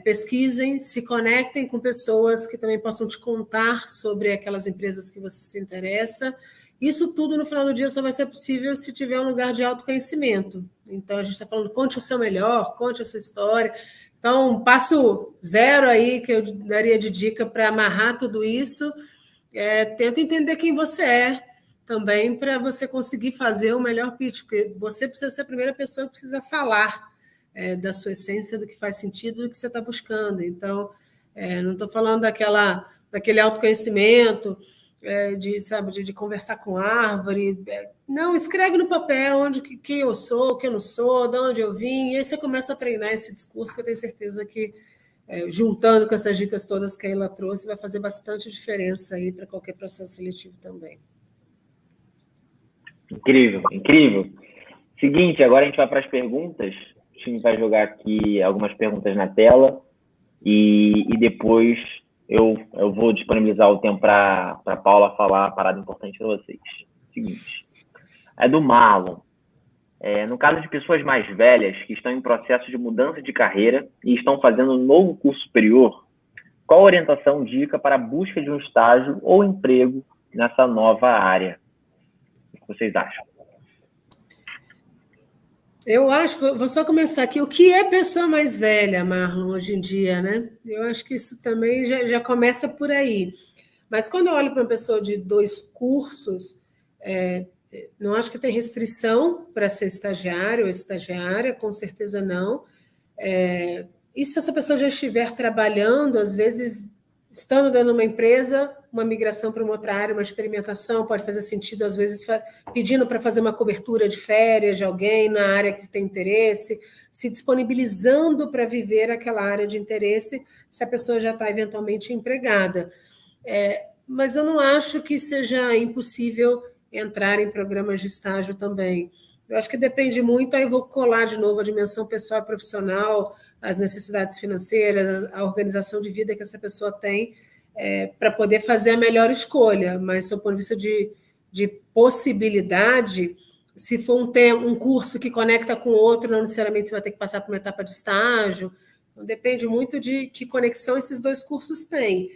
pesquisem, se conectem com pessoas que também possam te contar sobre aquelas empresas que você se interessa. Isso tudo, no final do dia, só vai ser possível se tiver um lugar de autoconhecimento. Então, a gente está falando, conte o seu melhor, conte a sua história. Então, um passo zero aí que eu daria de dica para amarrar tudo isso, tenta entender quem você é também para você conseguir fazer o melhor pitch, porque você precisa ser a primeira pessoa que precisa falar da sua essência, do que faz sentido, do que você está buscando. Então, não estou falando daquele autoconhecimento, de conversar com árvore. Não, escreve no papel quem eu sou, quem eu não sou, de onde eu vim, e aí você começa a treinar esse discurso, que eu tenho certeza que, juntando com essas dicas todas que a Ila trouxe, vai fazer bastante diferença aí para qualquer processo seletivo também. Incrível, incrível. Seguinte, agora a gente vai para as perguntas. O time vai jogar aqui algumas perguntas na tela e depois eu vou disponibilizar o tempo para a Paula falar a parada importante para vocês. Seguinte, é do Marlon. No caso de pessoas mais velhas que estão em processo de mudança de carreira e estão fazendo um novo curso superior, qual a orientação dica para a busca de um estágio ou emprego nessa nova área? O que vocês acham? Eu acho, vou só começar aqui, o que é pessoa mais velha, Marlon, hoje em dia, né? Eu acho que isso também já começa por aí. Mas quando eu olho para uma pessoa de 2 cursos, não acho que tem restrição para ser estagiário ou estagiária, com certeza não. E se essa pessoa já estiver trabalhando, às vezes, estando dentro de uma empresa, uma migração para uma outra área, uma experimentação, pode fazer sentido, às vezes, pedindo para fazer uma cobertura de férias de alguém na área que tem interesse, se disponibilizando para viver aquela área de interesse, se a pessoa já está eventualmente empregada. Mas eu não acho que seja impossível entrar em programas de estágio também. Eu acho que depende muito, aí vou colar de novo a dimensão pessoal e profissional, as necessidades financeiras, a organização de vida que essa pessoa tem, para poder fazer a melhor escolha. Mas, do ponto de vista de possibilidade, se for um curso que conecta com outro, não necessariamente você vai ter que passar por uma etapa de estágio. Então, depende muito de que conexão esses 2 cursos têm.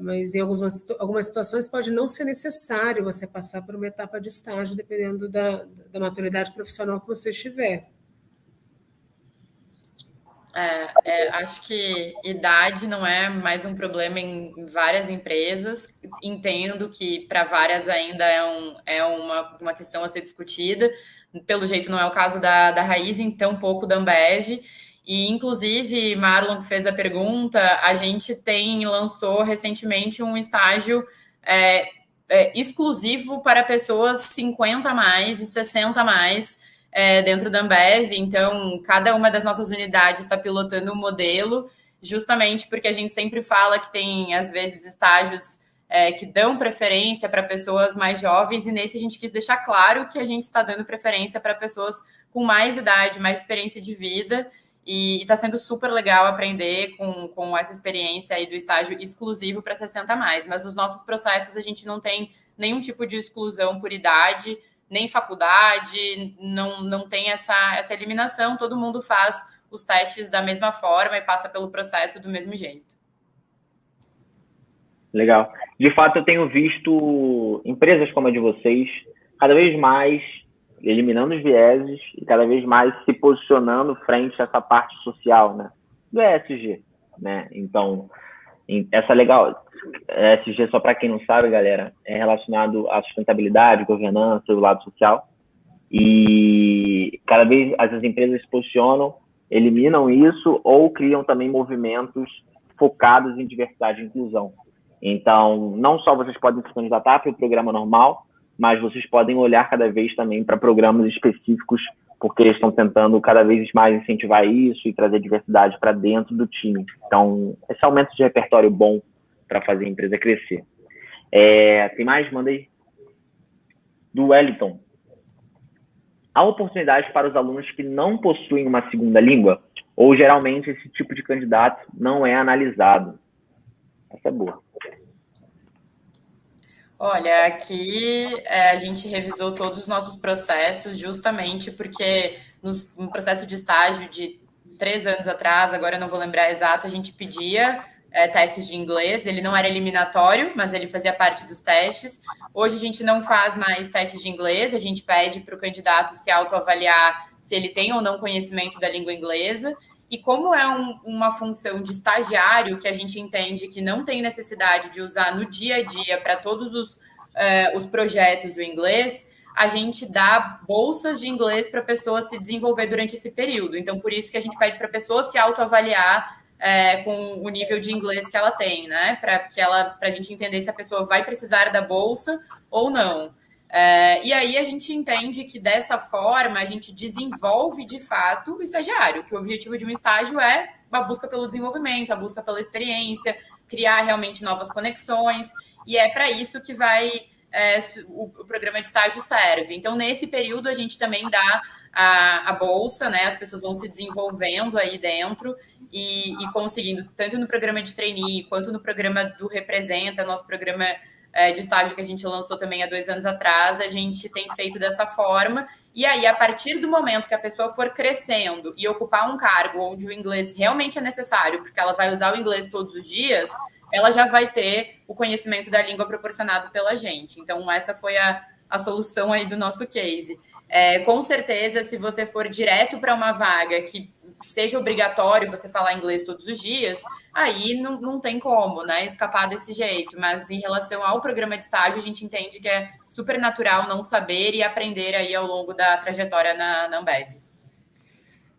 Mas em algumas situações pode não ser necessário você passar por uma etapa de estágio, dependendo da maturidade profissional que você estiver. Acho que idade não é mais um problema em várias empresas. Entendo que para várias ainda é uma questão a ser discutida. Pelo jeito não é o caso da Raizen, tão pouco da Ambev. E, inclusive, Marlon, que fez a pergunta, a gente lançou recentemente um estágio exclusivo para pessoas 50 a mais e 60 a mais dentro da Ambev. Então, cada uma das nossas unidades está pilotando um modelo, justamente porque a gente sempre fala que tem, às vezes, estágios que dão preferência para pessoas mais jovens, e nesse a gente quis deixar claro que a gente está dando preferência para pessoas com mais idade, mais experiência de vida, e está sendo super legal aprender com essa experiência aí do estágio exclusivo para 60 a mais. Mas nos nossos processos a gente não tem nenhum tipo de exclusão por idade, nem faculdade, não tem essa eliminação, todo mundo faz os testes da mesma forma e passa pelo processo do mesmo jeito. Legal. De fato, eu tenho visto empresas como a de vocês cada vez mais eliminando os vieses e cada vez mais se posicionando frente a essa parte social, né, do ESG, né? Então, essa legal. ESG, só para quem não sabe, galera, é relacionado à sustentabilidade, governança e o lado social. E cada vez as empresas se posicionam, eliminam isso ou criam também movimentos focados em diversidade e inclusão. Então, não só vocês podem se candidatar para o programa normal, mas vocês podem olhar cada vez também para programas específicos, porque eles estão tentando cada vez mais incentivar isso e trazer diversidade para dentro do time. Então, esse aumento de repertório bom para fazer a empresa crescer. Tem mais? Manda aí. Do Wellington. Há oportunidades para os alunos que não possuem uma segunda língua? Ou, geralmente, esse tipo de candidato não é analisado? Essa é boa. Olha, aqui a gente revisou todos os nossos processos justamente porque no processo de estágio de 3 anos atrás, agora eu não vou lembrar exato, a gente pedia testes de inglês, ele não era eliminatório, mas ele fazia parte dos testes. Hoje a gente não faz mais testes de inglês, a gente pede para o candidato se autoavaliar se ele tem ou não conhecimento da língua inglesa. E como é uma função de estagiário que a gente entende que não tem necessidade de usar no dia a dia para todos os projetos do inglês, a gente dá bolsas de inglês para a pessoa se desenvolver durante esse período. Então, por isso que a gente pede para a pessoa se autoavaliar com o nível de inglês que ela tem, né? Para a gente entender se a pessoa vai precisar da bolsa ou não. E aí a gente entende que dessa forma a gente desenvolve de fato o estagiário, que o objetivo de um estágio é a busca pelo desenvolvimento, a busca pela experiência, criar realmente novas conexões, e é para isso que o programa de estágio serve. Então, nesse período, a gente também dá a bolsa, né? As pessoas vão se desenvolvendo aí dentro e conseguindo, tanto no programa de trainee quanto no programa do Representa, nosso programa de estágio que a gente lançou também há 2 anos atrás, a gente tem feito dessa forma. E aí, a partir do momento que a pessoa for crescendo e ocupar um cargo onde o inglês realmente é necessário, porque ela vai usar o inglês todos os dias, ela já vai ter o conhecimento da língua proporcionado pela gente. Então, essa foi a solução aí do nosso case. Com certeza, se você for direto para uma vaga que seja obrigatório você falar inglês todos os dias, aí não tem como, né, escapar desse jeito. Mas em relação ao programa de estágio, a gente entende que é super natural não saber e aprender aí ao longo da trajetória na Ambev.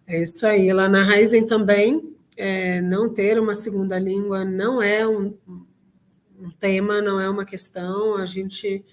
É isso aí. Lá na Raizen também, não ter uma segunda língua não é um tema, não é uma questão. A gente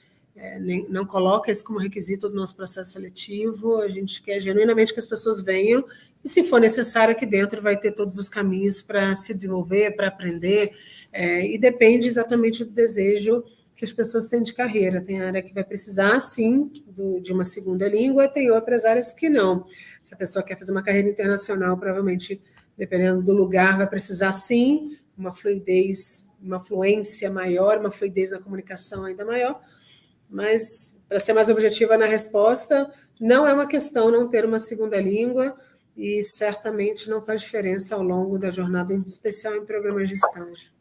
não coloca isso como requisito do nosso processo seletivo. A gente quer genuinamente que as pessoas venham e, se for necessário, aqui dentro vai ter todos os caminhos para se desenvolver, para aprender, e depende exatamente do desejo que as pessoas têm de carreira. Tem área que vai precisar, sim, de uma segunda língua, tem outras áreas que não. Se a pessoa quer fazer uma carreira internacional, provavelmente, dependendo do lugar, vai precisar, sim, uma fluidez, uma fluência maior, uma fluidez na comunicação ainda maior. Mas, para ser mais objetiva na resposta, não é uma questão não ter uma segunda língua e certamente não faz diferença ao longo da jornada, em especial em programas de estágio.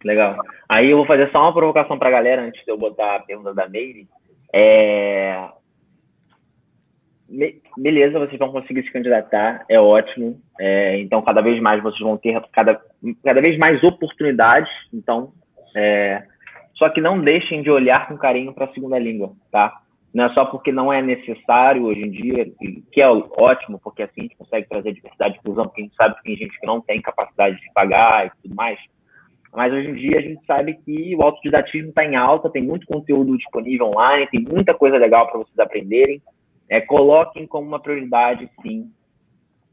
Legal. Aí eu vou fazer só uma provocação para a galera, antes de eu botar a pergunta da Meire. Beleza, vocês vão conseguir se candidatar, é ótimo. Então, cada vez mais vocês vão ter cada vez mais oportunidades. Então, só que não deixem de olhar com carinho para a segunda língua, tá? Não é só porque não é necessário hoje em dia, que é ótimo, porque assim a gente consegue trazer diversidade e inclusão, porque a gente sabe que tem gente que não tem capacidade de pagar e tudo mais. Mas hoje em dia a gente sabe que o autodidatismo está em alta, tem muito conteúdo disponível online, tem muita coisa legal para vocês aprenderem. Coloquem como uma prioridade, sim,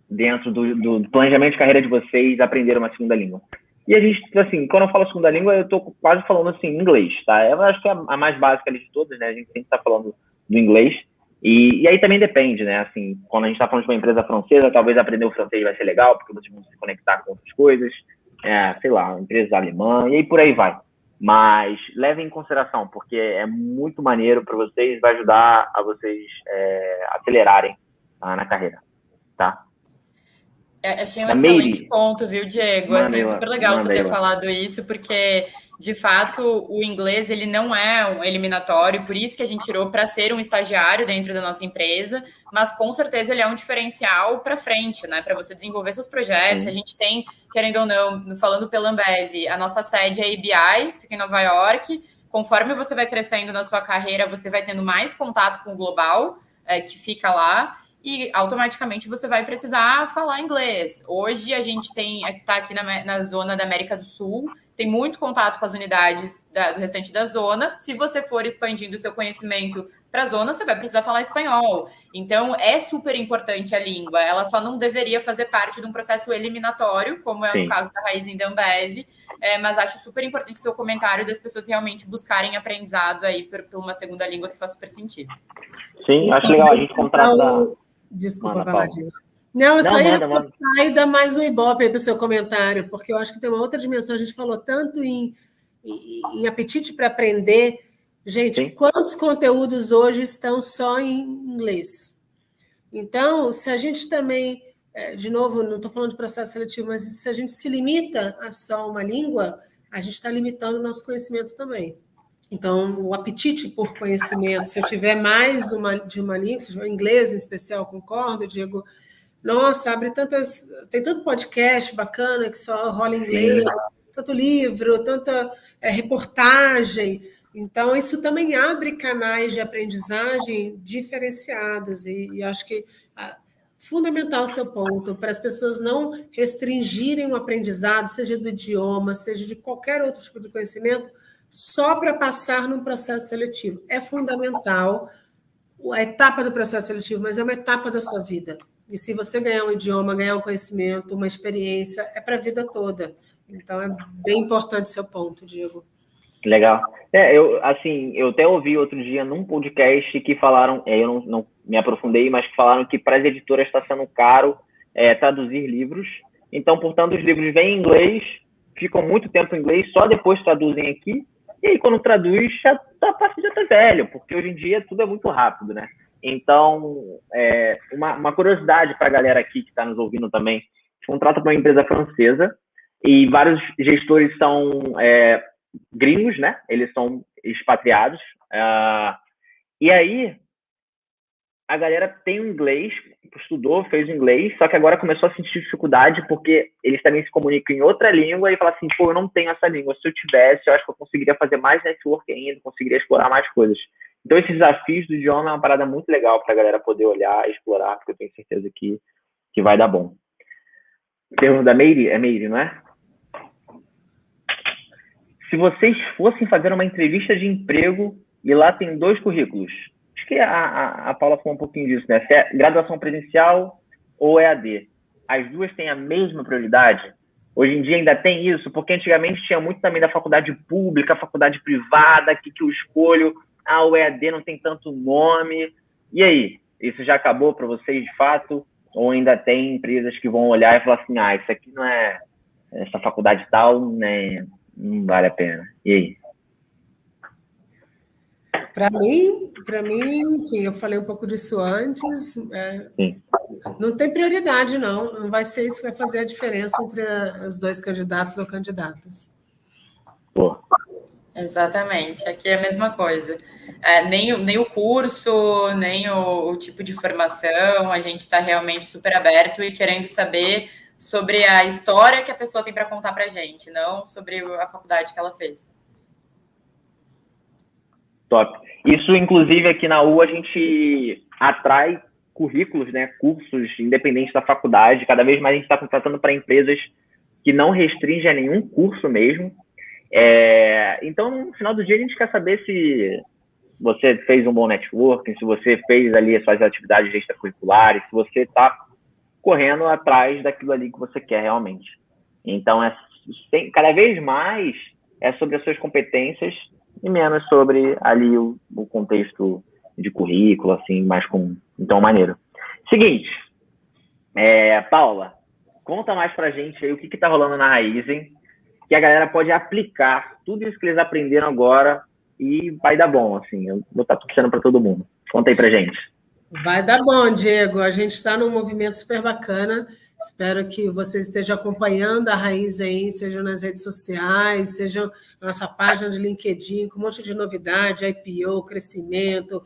dentro do planejamento de carreira de vocês, aprender uma segunda língua. E a gente, assim, quando eu falo segunda língua, eu estou quase falando, assim, inglês, tá? Eu acho que é a mais básica de todas, né? A gente sempre está falando do inglês. E aí também depende, né? Assim, quando a gente está falando de uma empresa francesa, talvez aprender o francês vai ser legal, porque vocês vão se conectar com outras coisas. Sei lá, empresa alemã, e aí por aí vai. Mas levem em consideração, porque é muito maneiro para vocês, vai ajudar a vocês acelerarem na carreira, tá? Achei um excelente ponto, viu, Diego? Assim, super legal você ter falado isso, porque, de fato, o inglês ele não é um eliminatório, por isso que a gente tirou para ser um estagiário dentro da nossa empresa, mas com certeza ele é um diferencial para frente, né? Para você desenvolver seus projetos. Sim. A gente tem, querendo ou não, falando pela Ambev, a nossa sede é ABI, fica em Nova York. Conforme você vai crescendo na sua carreira, você vai tendo mais contato com o global, que fica lá. E automaticamente você vai precisar falar inglês. Hoje a gente está aqui na zona da América do Sul, tem muito contato com as unidades do restante da zona. Se você for expandindo o seu conhecimento para a zona, você vai precisar falar espanhol. Então, é super importante a língua. Ela só não deveria fazer parte de um processo eliminatório, como é no caso da Raizen da Ambev, mas acho super importante o seu comentário das pessoas realmente buscarem aprendizado aí por uma segunda língua que faz super sentido. Sim, acho legal a gente contratar... Desculpa, Valadinho. Não, eu só ia e dar mais um ibope aí para o seu comentário, porque eu acho que tem uma outra dimensão. A gente falou tanto em apetite para aprender. Gente, sim, quantos conteúdos hoje estão só em inglês? Então, se a gente também, de novo, não estou falando de processo seletivo, mas se a gente se limita a só uma língua, a gente está limitando o nosso conhecimento também. Então, o apetite por conhecimento, se eu tiver mais de uma língua, se tiver inglês em especial, concordo, Diego, nossa, tem tanto podcast bacana que só rola em inglês, tanto livro, tanta reportagem. Então, isso também abre canais de aprendizagem diferenciados e acho que fundamental o seu ponto, para as pessoas não restringirem o aprendizado, seja do idioma, seja de qualquer outro tipo de conhecimento, só para passar num processo seletivo. É fundamental a etapa do processo seletivo, mas é uma etapa da sua vida. E se você ganhar um idioma, ganhar um conhecimento, uma experiência, é para a vida toda. Então, é bem importante seu ponto, Diego. Legal. Eu até ouvi outro dia num podcast que falaram, eu não me aprofundei, mas que falaram que para as editoras está sendo caro traduzir livros. Então, portanto, os livros vêm em inglês, ficam muito tempo em inglês, só depois traduzem aqui. E aí, quando traduz, já tá velho, porque hoje em dia tudo é muito rápido, né? Então, uma curiosidade para a galera aqui que está nos ouvindo também, a gente contrata para uma empresa francesa e vários gestores são gringos, né? Eles são expatriados. E aí, a galera tem inglês, estudou, fez inglês, só que agora começou a sentir dificuldade porque eles também se comunicam em outra língua e falam assim, pô, eu não tenho essa língua. Se eu tivesse, eu acho que eu conseguiria fazer mais network ainda, conseguiria explorar mais coisas. Então, esses desafios do idioma é uma parada muito legal para a galera poder olhar e explorar, porque eu tenho certeza que vai dar bom. Pergunta da Meire? É Meire, não é? Se vocês fossem fazer uma entrevista de emprego e lá tem 2 currículos, acho que a Paula falou um pouquinho disso, né? Se é graduação presencial ou EAD. As duas têm a mesma prioridade? Hoje em dia ainda tem isso, porque antigamente tinha muito também da faculdade pública, faculdade privada, que eu escolho, o EAD não tem tanto nome. E aí? Isso já acabou para vocês de fato? Ou ainda tem empresas que vão olhar e falar assim, isso aqui não é essa faculdade tal, né? Não vale a pena. E aí? Para mim, enfim, eu falei um pouco disso antes, não tem prioridade, não vai ser isso que vai fazer a diferença entre os 2 candidatos ou candidatas. Pô. Exatamente, aqui é a mesma coisa. Nem o curso, nem o tipo de formação, a gente está realmente super aberto e querendo saber sobre a história que a pessoa tem para contar para a gente, não sobre a faculdade que ela fez. Top. Isso, inclusive, aqui na U, a gente atrai currículos, né, cursos independentes da faculdade. Cada vez mais a gente está contratando para empresas que não restringem a nenhum curso mesmo. Então, no final do dia, a gente quer saber se você fez um bom networking, se você fez ali as suas atividades extracurriculares, se você está correndo atrás daquilo ali que você quer realmente. Então, cada vez mais é sobre as suas competências e menos sobre ali o contexto de currículo, assim, mais com... Então, maneiro. Seguinte, Paula, conta mais pra gente aí o que tá rolando na Raizen, que a galera pode aplicar tudo isso que eles aprenderam agora e vai dar bom, assim. Eu vou estar torcendo para todo mundo. Conta aí pra gente. Vai dar bom, Diego. A gente está num movimento super bacana. Espero que você esteja acompanhando a Raizen, seja nas redes sociais, seja na nossa página de LinkedIn, com um monte de novidade, IPO, crescimento.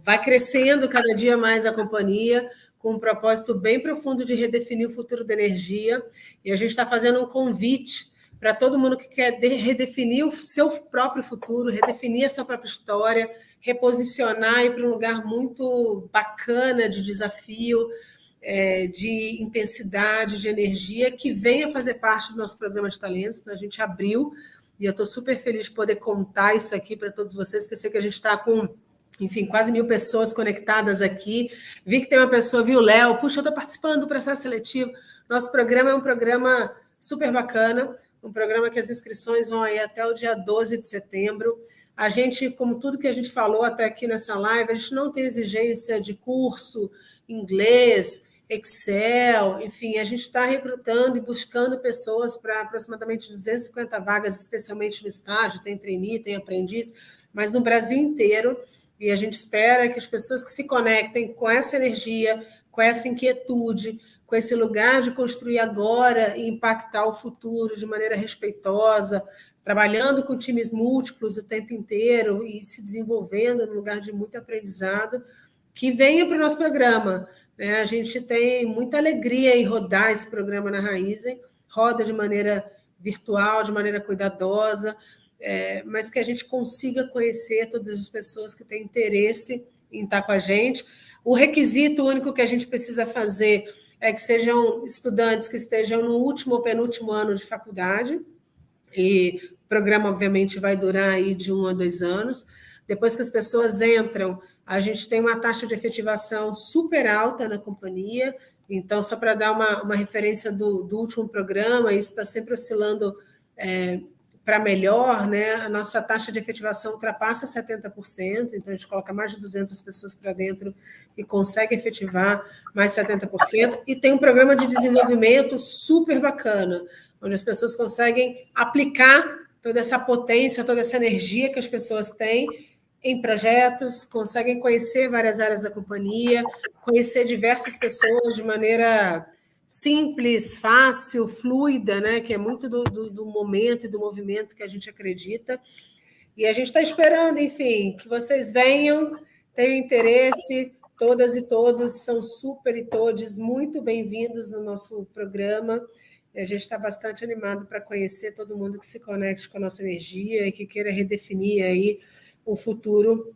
Vai crescendo cada dia mais a companhia, com um propósito bem profundo de redefinir o futuro da energia. E a gente está fazendo um convite para todo mundo que quer redefinir o seu próprio futuro, redefinir a sua própria história, reposicionar e ir para um lugar muito bacana de desafio, de intensidade, de energia, que venha fazer parte do nosso programa de talentos. Então, a gente abriu, e eu estou super feliz de poder contar isso aqui para todos vocês, que eu sei que a gente está com, enfim, quase 1.000 pessoas conectadas aqui. Vi que tem uma pessoa, viu, Léo? Puxa, eu estou participando do processo seletivo. Nosso programa é um programa super bacana, um programa que as inscrições vão aí até o dia 12 de setembro. A gente, como tudo que a gente falou até aqui nessa live, a gente não tem exigência de curso, inglês, Excel, enfim, a gente está recrutando e buscando pessoas para aproximadamente 250 vagas, especialmente no estágio, tem trainee, tem aprendiz, mas no Brasil inteiro, e a gente espera que as pessoas que se conectem com essa energia, com essa inquietude, com esse lugar de construir agora e impactar o futuro de maneira respeitosa, trabalhando com times múltiplos o tempo inteiro e se desenvolvendo num lugar de muito aprendizado, que venha para o nosso programa. A gente tem muita alegria em rodar esse programa na Raizen, roda de maneira virtual, de maneira cuidadosa, mas que a gente consiga conhecer todas as pessoas que têm interesse em estar com a gente. O requisito único que a gente precisa fazer é que sejam estudantes que estejam no último ou penúltimo ano de faculdade, e o programa, obviamente, vai durar aí de 1 a 2 anos. Depois que as pessoas entram, a gente tem uma taxa de efetivação super alta na companhia. Então, só para dar uma referência do último programa, isso está sempre oscilando para melhor, né? A nossa taxa de efetivação ultrapassa 70%, então a gente coloca mais de 200 pessoas para dentro e consegue efetivar mais 70%, e tem um programa de desenvolvimento super bacana, onde as pessoas conseguem aplicar toda essa potência, toda essa energia que as pessoas têm em projetos, conseguem conhecer várias áreas da companhia, conhecer diversas pessoas de maneira simples, fácil, fluida, né? Que é muito do momento e do movimento que a gente acredita. E a gente está esperando, enfim, que vocês venham, tenham interesse. Todas e todos são super e todos muito bem-vindos no nosso programa. E a gente está bastante animado para conhecer todo mundo que se conecte com a nossa energia e que queira redefinir aí o futuro,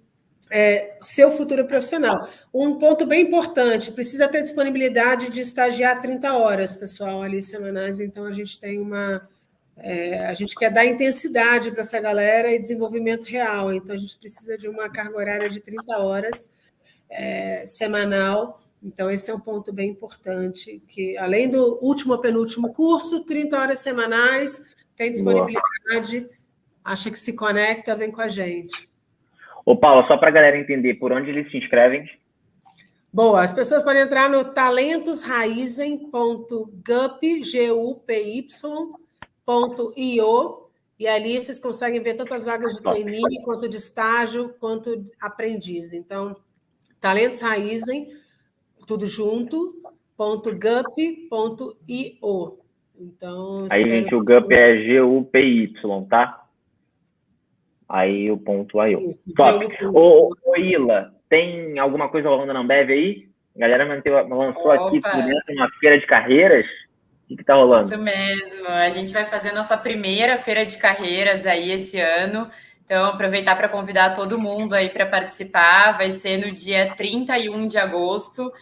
seu futuro profissional. Um ponto bem importante, precisa ter disponibilidade de estagiar 30 horas, pessoal, ali semanais, então a gente tem a gente quer dar intensidade para essa galera e desenvolvimento real, então a gente precisa de uma carga horária de 30 horas semanal, então esse é um ponto bem importante, que além do último ou penúltimo curso, 30 horas semanais, tem disponibilidade, acha que se conecta, vem com a gente. Ô, Paulo, só para a galera entender, por onde eles se inscrevem? Boa, as pessoas podem entrar no talentosraizen.gupy.io e ali vocês conseguem ver tantas vagas de trainee, quanto de estágio, quanto de aprendiz. Então, talentosraizen, tudo junto, .gupy.io. Então, aí, gente, o GUPY é GUPY, tá? Aí o ponto .io. Top. Ô, Ila, tem alguma coisa rolando na Ambev aí? A galera lançou aqui por dentro uma feira de carreiras. O que tá rolando? Isso mesmo. A gente vai fazer nossa primeira feira de carreiras aí esse ano. Então, aproveitar para convidar todo mundo aí para participar. Vai ser no dia 31 de agosto.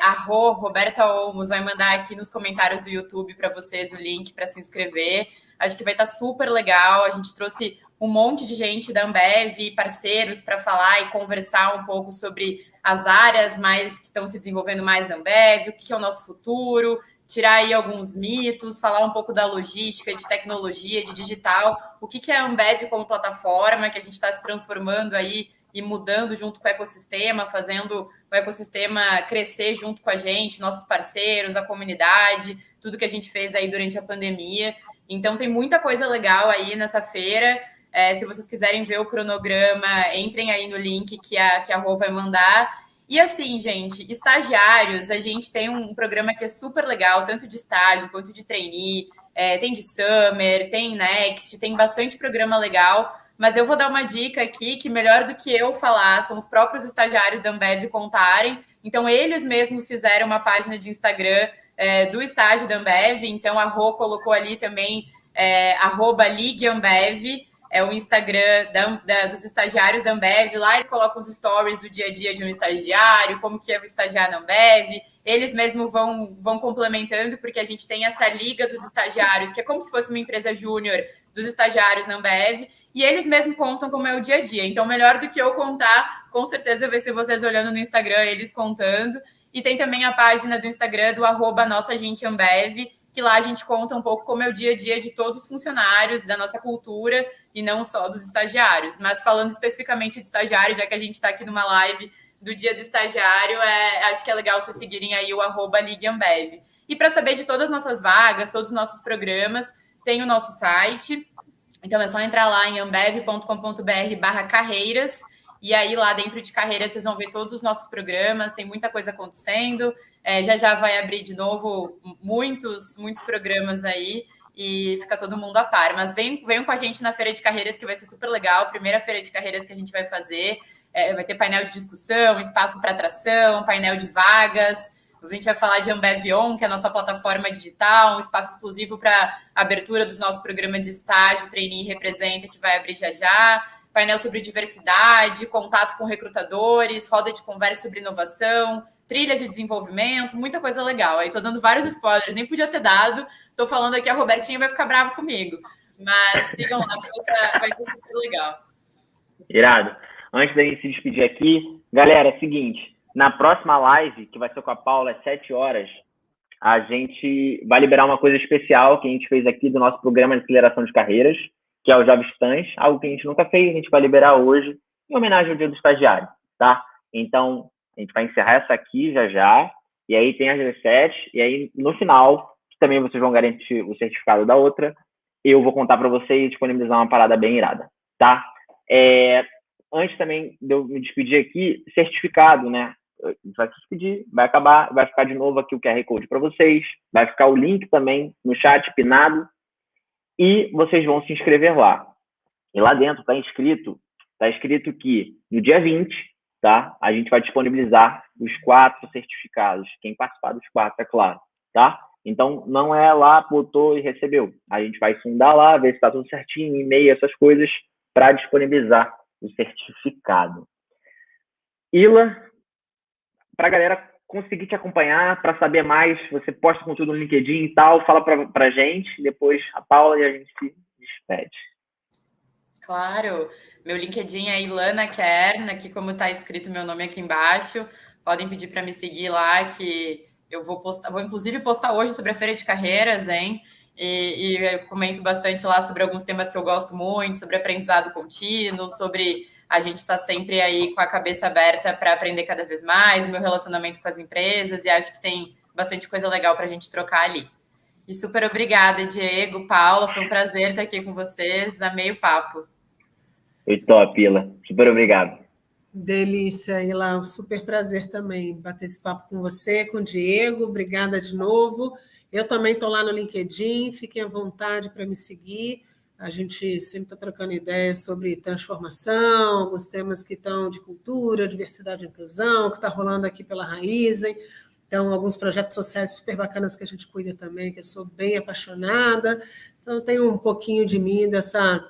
A Roberta Olmos vai mandar aqui nos comentários do YouTube para vocês o link para se inscrever. Acho que vai estar super legal. A gente trouxe um monte de gente da Ambev, parceiros, para falar e conversar um pouco sobre as áreas mais que estão se desenvolvendo mais na Ambev, o que é o nosso futuro, tirar aí alguns mitos, falar um pouco da logística, de tecnologia, de digital, o que é a Ambev como plataforma, que a gente está se transformando aí e mudando junto com o ecossistema, fazendo o ecossistema crescer junto com a gente, nossos parceiros, a comunidade, tudo que a gente fez aí durante a pandemia. Então tem muita coisa legal aí nessa feira. Se vocês quiserem ver o cronograma, entrem aí no link que a Rô vai mandar. E assim, gente, estagiários, a gente tem um programa que é super legal, tanto de estágio quanto de trainee, tem de summer, tem next, tem bastante programa legal, mas eu vou dar uma dica aqui que melhor do que eu falar, são os próprios estagiários da Ambev contarem. Então, eles mesmos fizeram uma página de Instagram do estágio da Ambev, então a Rô colocou ali também @LigueAmbev, é o Instagram dos estagiários da Ambev. Lá eles colocam os stories do dia a dia de um estagiário, como que é o estagiário na Ambev. Eles mesmos vão complementando, porque a gente tem essa liga dos estagiários, que é como se fosse uma empresa júnior dos estagiários na Ambev, e eles mesmos contam como é o dia a dia. Então, melhor do que eu contar, com certeza vai ser vocês olhando no Instagram, eles contando. E tem também a página do Instagram do @NossaGenteAmbev, que lá a gente conta um pouco como é o dia a dia de todos os funcionários, da nossa cultura, e não só dos estagiários. Mas falando especificamente de estagiários, já que a gente está aqui numa live do Dia do Estagiário, acho que é legal vocês seguirem aí o @LigueAmbev. E para saber de todas as nossas vagas, todos os nossos programas, tem o nosso site. Então é só entrar lá em ambev.com.br/carreiras, e aí lá dentro de carreiras vocês vão ver todos os nossos programas, tem muita coisa acontecendo. Já vai abrir de novo muitos programas aí, e fica todo mundo a par. Mas venham com a gente na Feira de Carreiras, que vai ser super legal. Primeira Feira de Carreiras que a gente vai fazer. Vai ter painel de discussão, espaço para atração, painel de vagas. A gente vai falar de Ambev On, que é a nossa plataforma digital, um espaço exclusivo para abertura dos nossos programas de estágio, trainee e representa, que vai abrir já. Painel sobre diversidade, contato com recrutadores, roda de conversa sobre inovação, trilhas de desenvolvimento, muita coisa legal. Aí tô dando vários spoilers, nem podia ter dado. Tô falando aqui, a Robertinha vai ficar brava comigo. Mas sigam lá, que vai ser super legal. Irado. Antes da gente se despedir aqui, galera, é o seguinte, na próxima live, que vai ser com a Paula às 7 horas, a gente vai liberar uma coisa especial que a gente fez aqui do nosso programa de aceleração de carreiras, que é o Jovem Stans, algo que a gente nunca fez, a gente vai liberar hoje, em homenagem ao Dia do Estagiário, tá? Então, a gente vai encerrar essa aqui já, e aí tem as 17, e aí no final, também vocês vão garantir o certificado da outra, eu vou contar para vocês e disponibilizar uma parada bem irada, tá? Antes também de eu me despedir aqui, certificado, né? A gente vai se despedir, vai acabar, vai ficar de novo aqui o QR Code para vocês, vai ficar o link também no chat pinado, e vocês vão se inscrever lá. E lá dentro está escrito que no dia 20, tá? A gente vai disponibilizar os 4 certificados, quem participar dos 4, é claro, tá? Então, não é lá, botou e recebeu. A gente vai fundar lá, ver se está tudo certinho, e-mail, essas coisas, para disponibilizar o certificado. Ila, para a galera conseguir te acompanhar, para saber mais, você posta conteúdo no LinkedIn e tal, fala para a gente, depois a Paula e a gente se despede. Claro, meu LinkedIn é Ilana Kern, aqui como está escrito meu nome aqui embaixo, podem pedir para me seguir lá, que eu vou inclusive postar hoje sobre a Feira de Carreiras, hein? E eu comento bastante lá sobre alguns temas que eu gosto muito, sobre aprendizado contínuo, sobre a gente estar sempre aí com a cabeça aberta para aprender cada vez mais, meu relacionamento com as empresas, e acho que tem bastante coisa legal para a gente trocar ali. E super obrigada, Diego, Paula, foi um prazer estar aqui com vocês, amei o papo. Foi top, Ila, super obrigado. Delícia, Ila, um super prazer também bater esse papo com você, com o Diego, obrigada de novo. Eu também estou lá no LinkedIn, fiquem à vontade para me seguir. A gente sempre está trocando ideias sobre transformação, alguns temas que estão de cultura, diversidade e inclusão, que está rolando aqui pela Raizen. Então, alguns projetos sociais super bacanas que a gente cuida também, que eu sou bem apaixonada. Então, tem um pouquinho de mim, dessa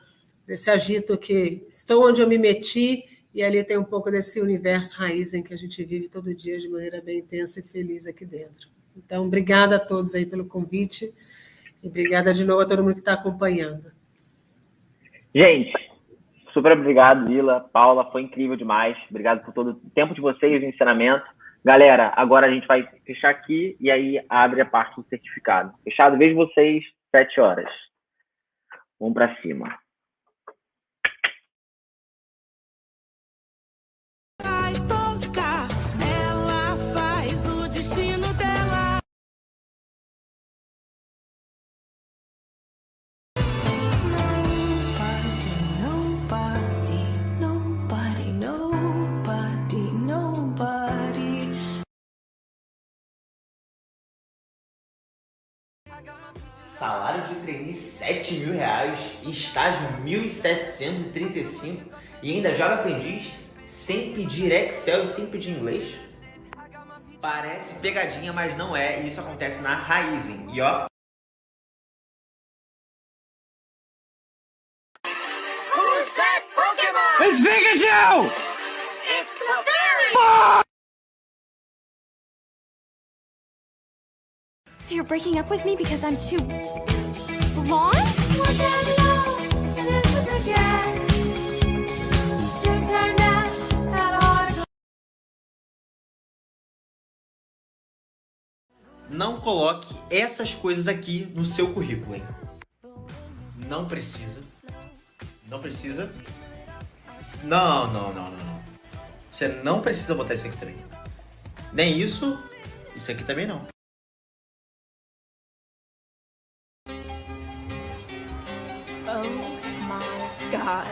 desse agito que estou onde eu me meti, e ali tem um pouco desse universo raiz em que a gente vive todo dia de maneira bem intensa e feliz aqui dentro. Então, obrigada a todos aí pelo convite e obrigada de novo a todo mundo que está acompanhando. Gente, super obrigado, Lila, Paula, foi incrível demais. Obrigado por todo o tempo de vocês e o ensinamento. Galera, agora a gente vai fechar aqui e aí abre a parte do certificado. Fechado? Vejo vocês 7 horas. Vamos para cima. Salário de trainee R$7.000, estágio 1.735 e ainda joga aprendiz sem pedir Excel e sem pedir inglês? Parece pegadinha, mas não é, e isso acontece na Raizen. E ó... Who's that Pokémon? It's Pikachu! It's Clefairy! So you're breaking up with me because I'm too blonde? Não coloque essas coisas aqui no seu currículo, hein? Não precisa. Não precisa. Não. Você não precisa botar isso aqui também. Nem isso. Isso aqui também não. Oh my God.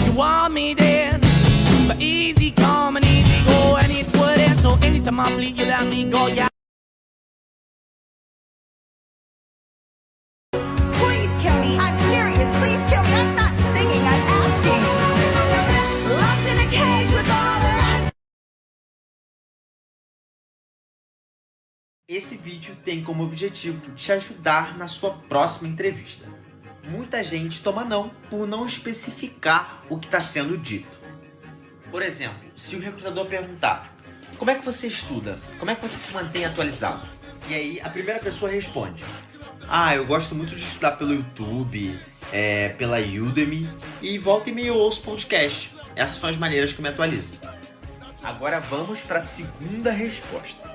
You want me then, but easy come and easy go, and it wouldn't. So anytime I bleed, you let me go, yeah. Please kill me. I'm serious. Please kill me. I'm not singing. I'm asking. Locked in a cage with all the rest. Esse vídeo tem como objetivo te ajudar na sua próxima entrevista. Muita gente toma não por não especificar o que está sendo dito. Por exemplo, se o recrutador perguntar: como é que você estuda? Como é que você se mantém atualizado? E aí a primeira pessoa responde: eu gosto muito de estudar pelo YouTube, pela Udemy e volta e meia eu ouço podcast. Essas são as maneiras que eu me atualizo. Agora vamos para a segunda resposta.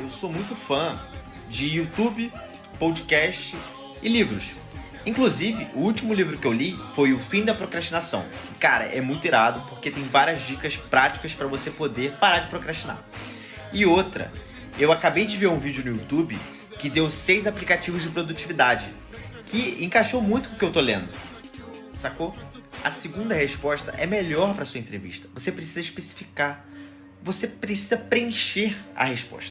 Eu sou muito fã de YouTube, podcast e livros. Inclusive, o último livro que eu li foi O Fim da Procrastinação. Cara, é muito irado porque tem várias dicas práticas para você poder parar de procrastinar. E outra, eu acabei de ver um vídeo no YouTube que deu 6 aplicativos de produtividade, que encaixou muito com o que eu tô lendo. Sacou? A segunda resposta é melhor para sua entrevista. Você precisa especificar. Você precisa preencher a resposta.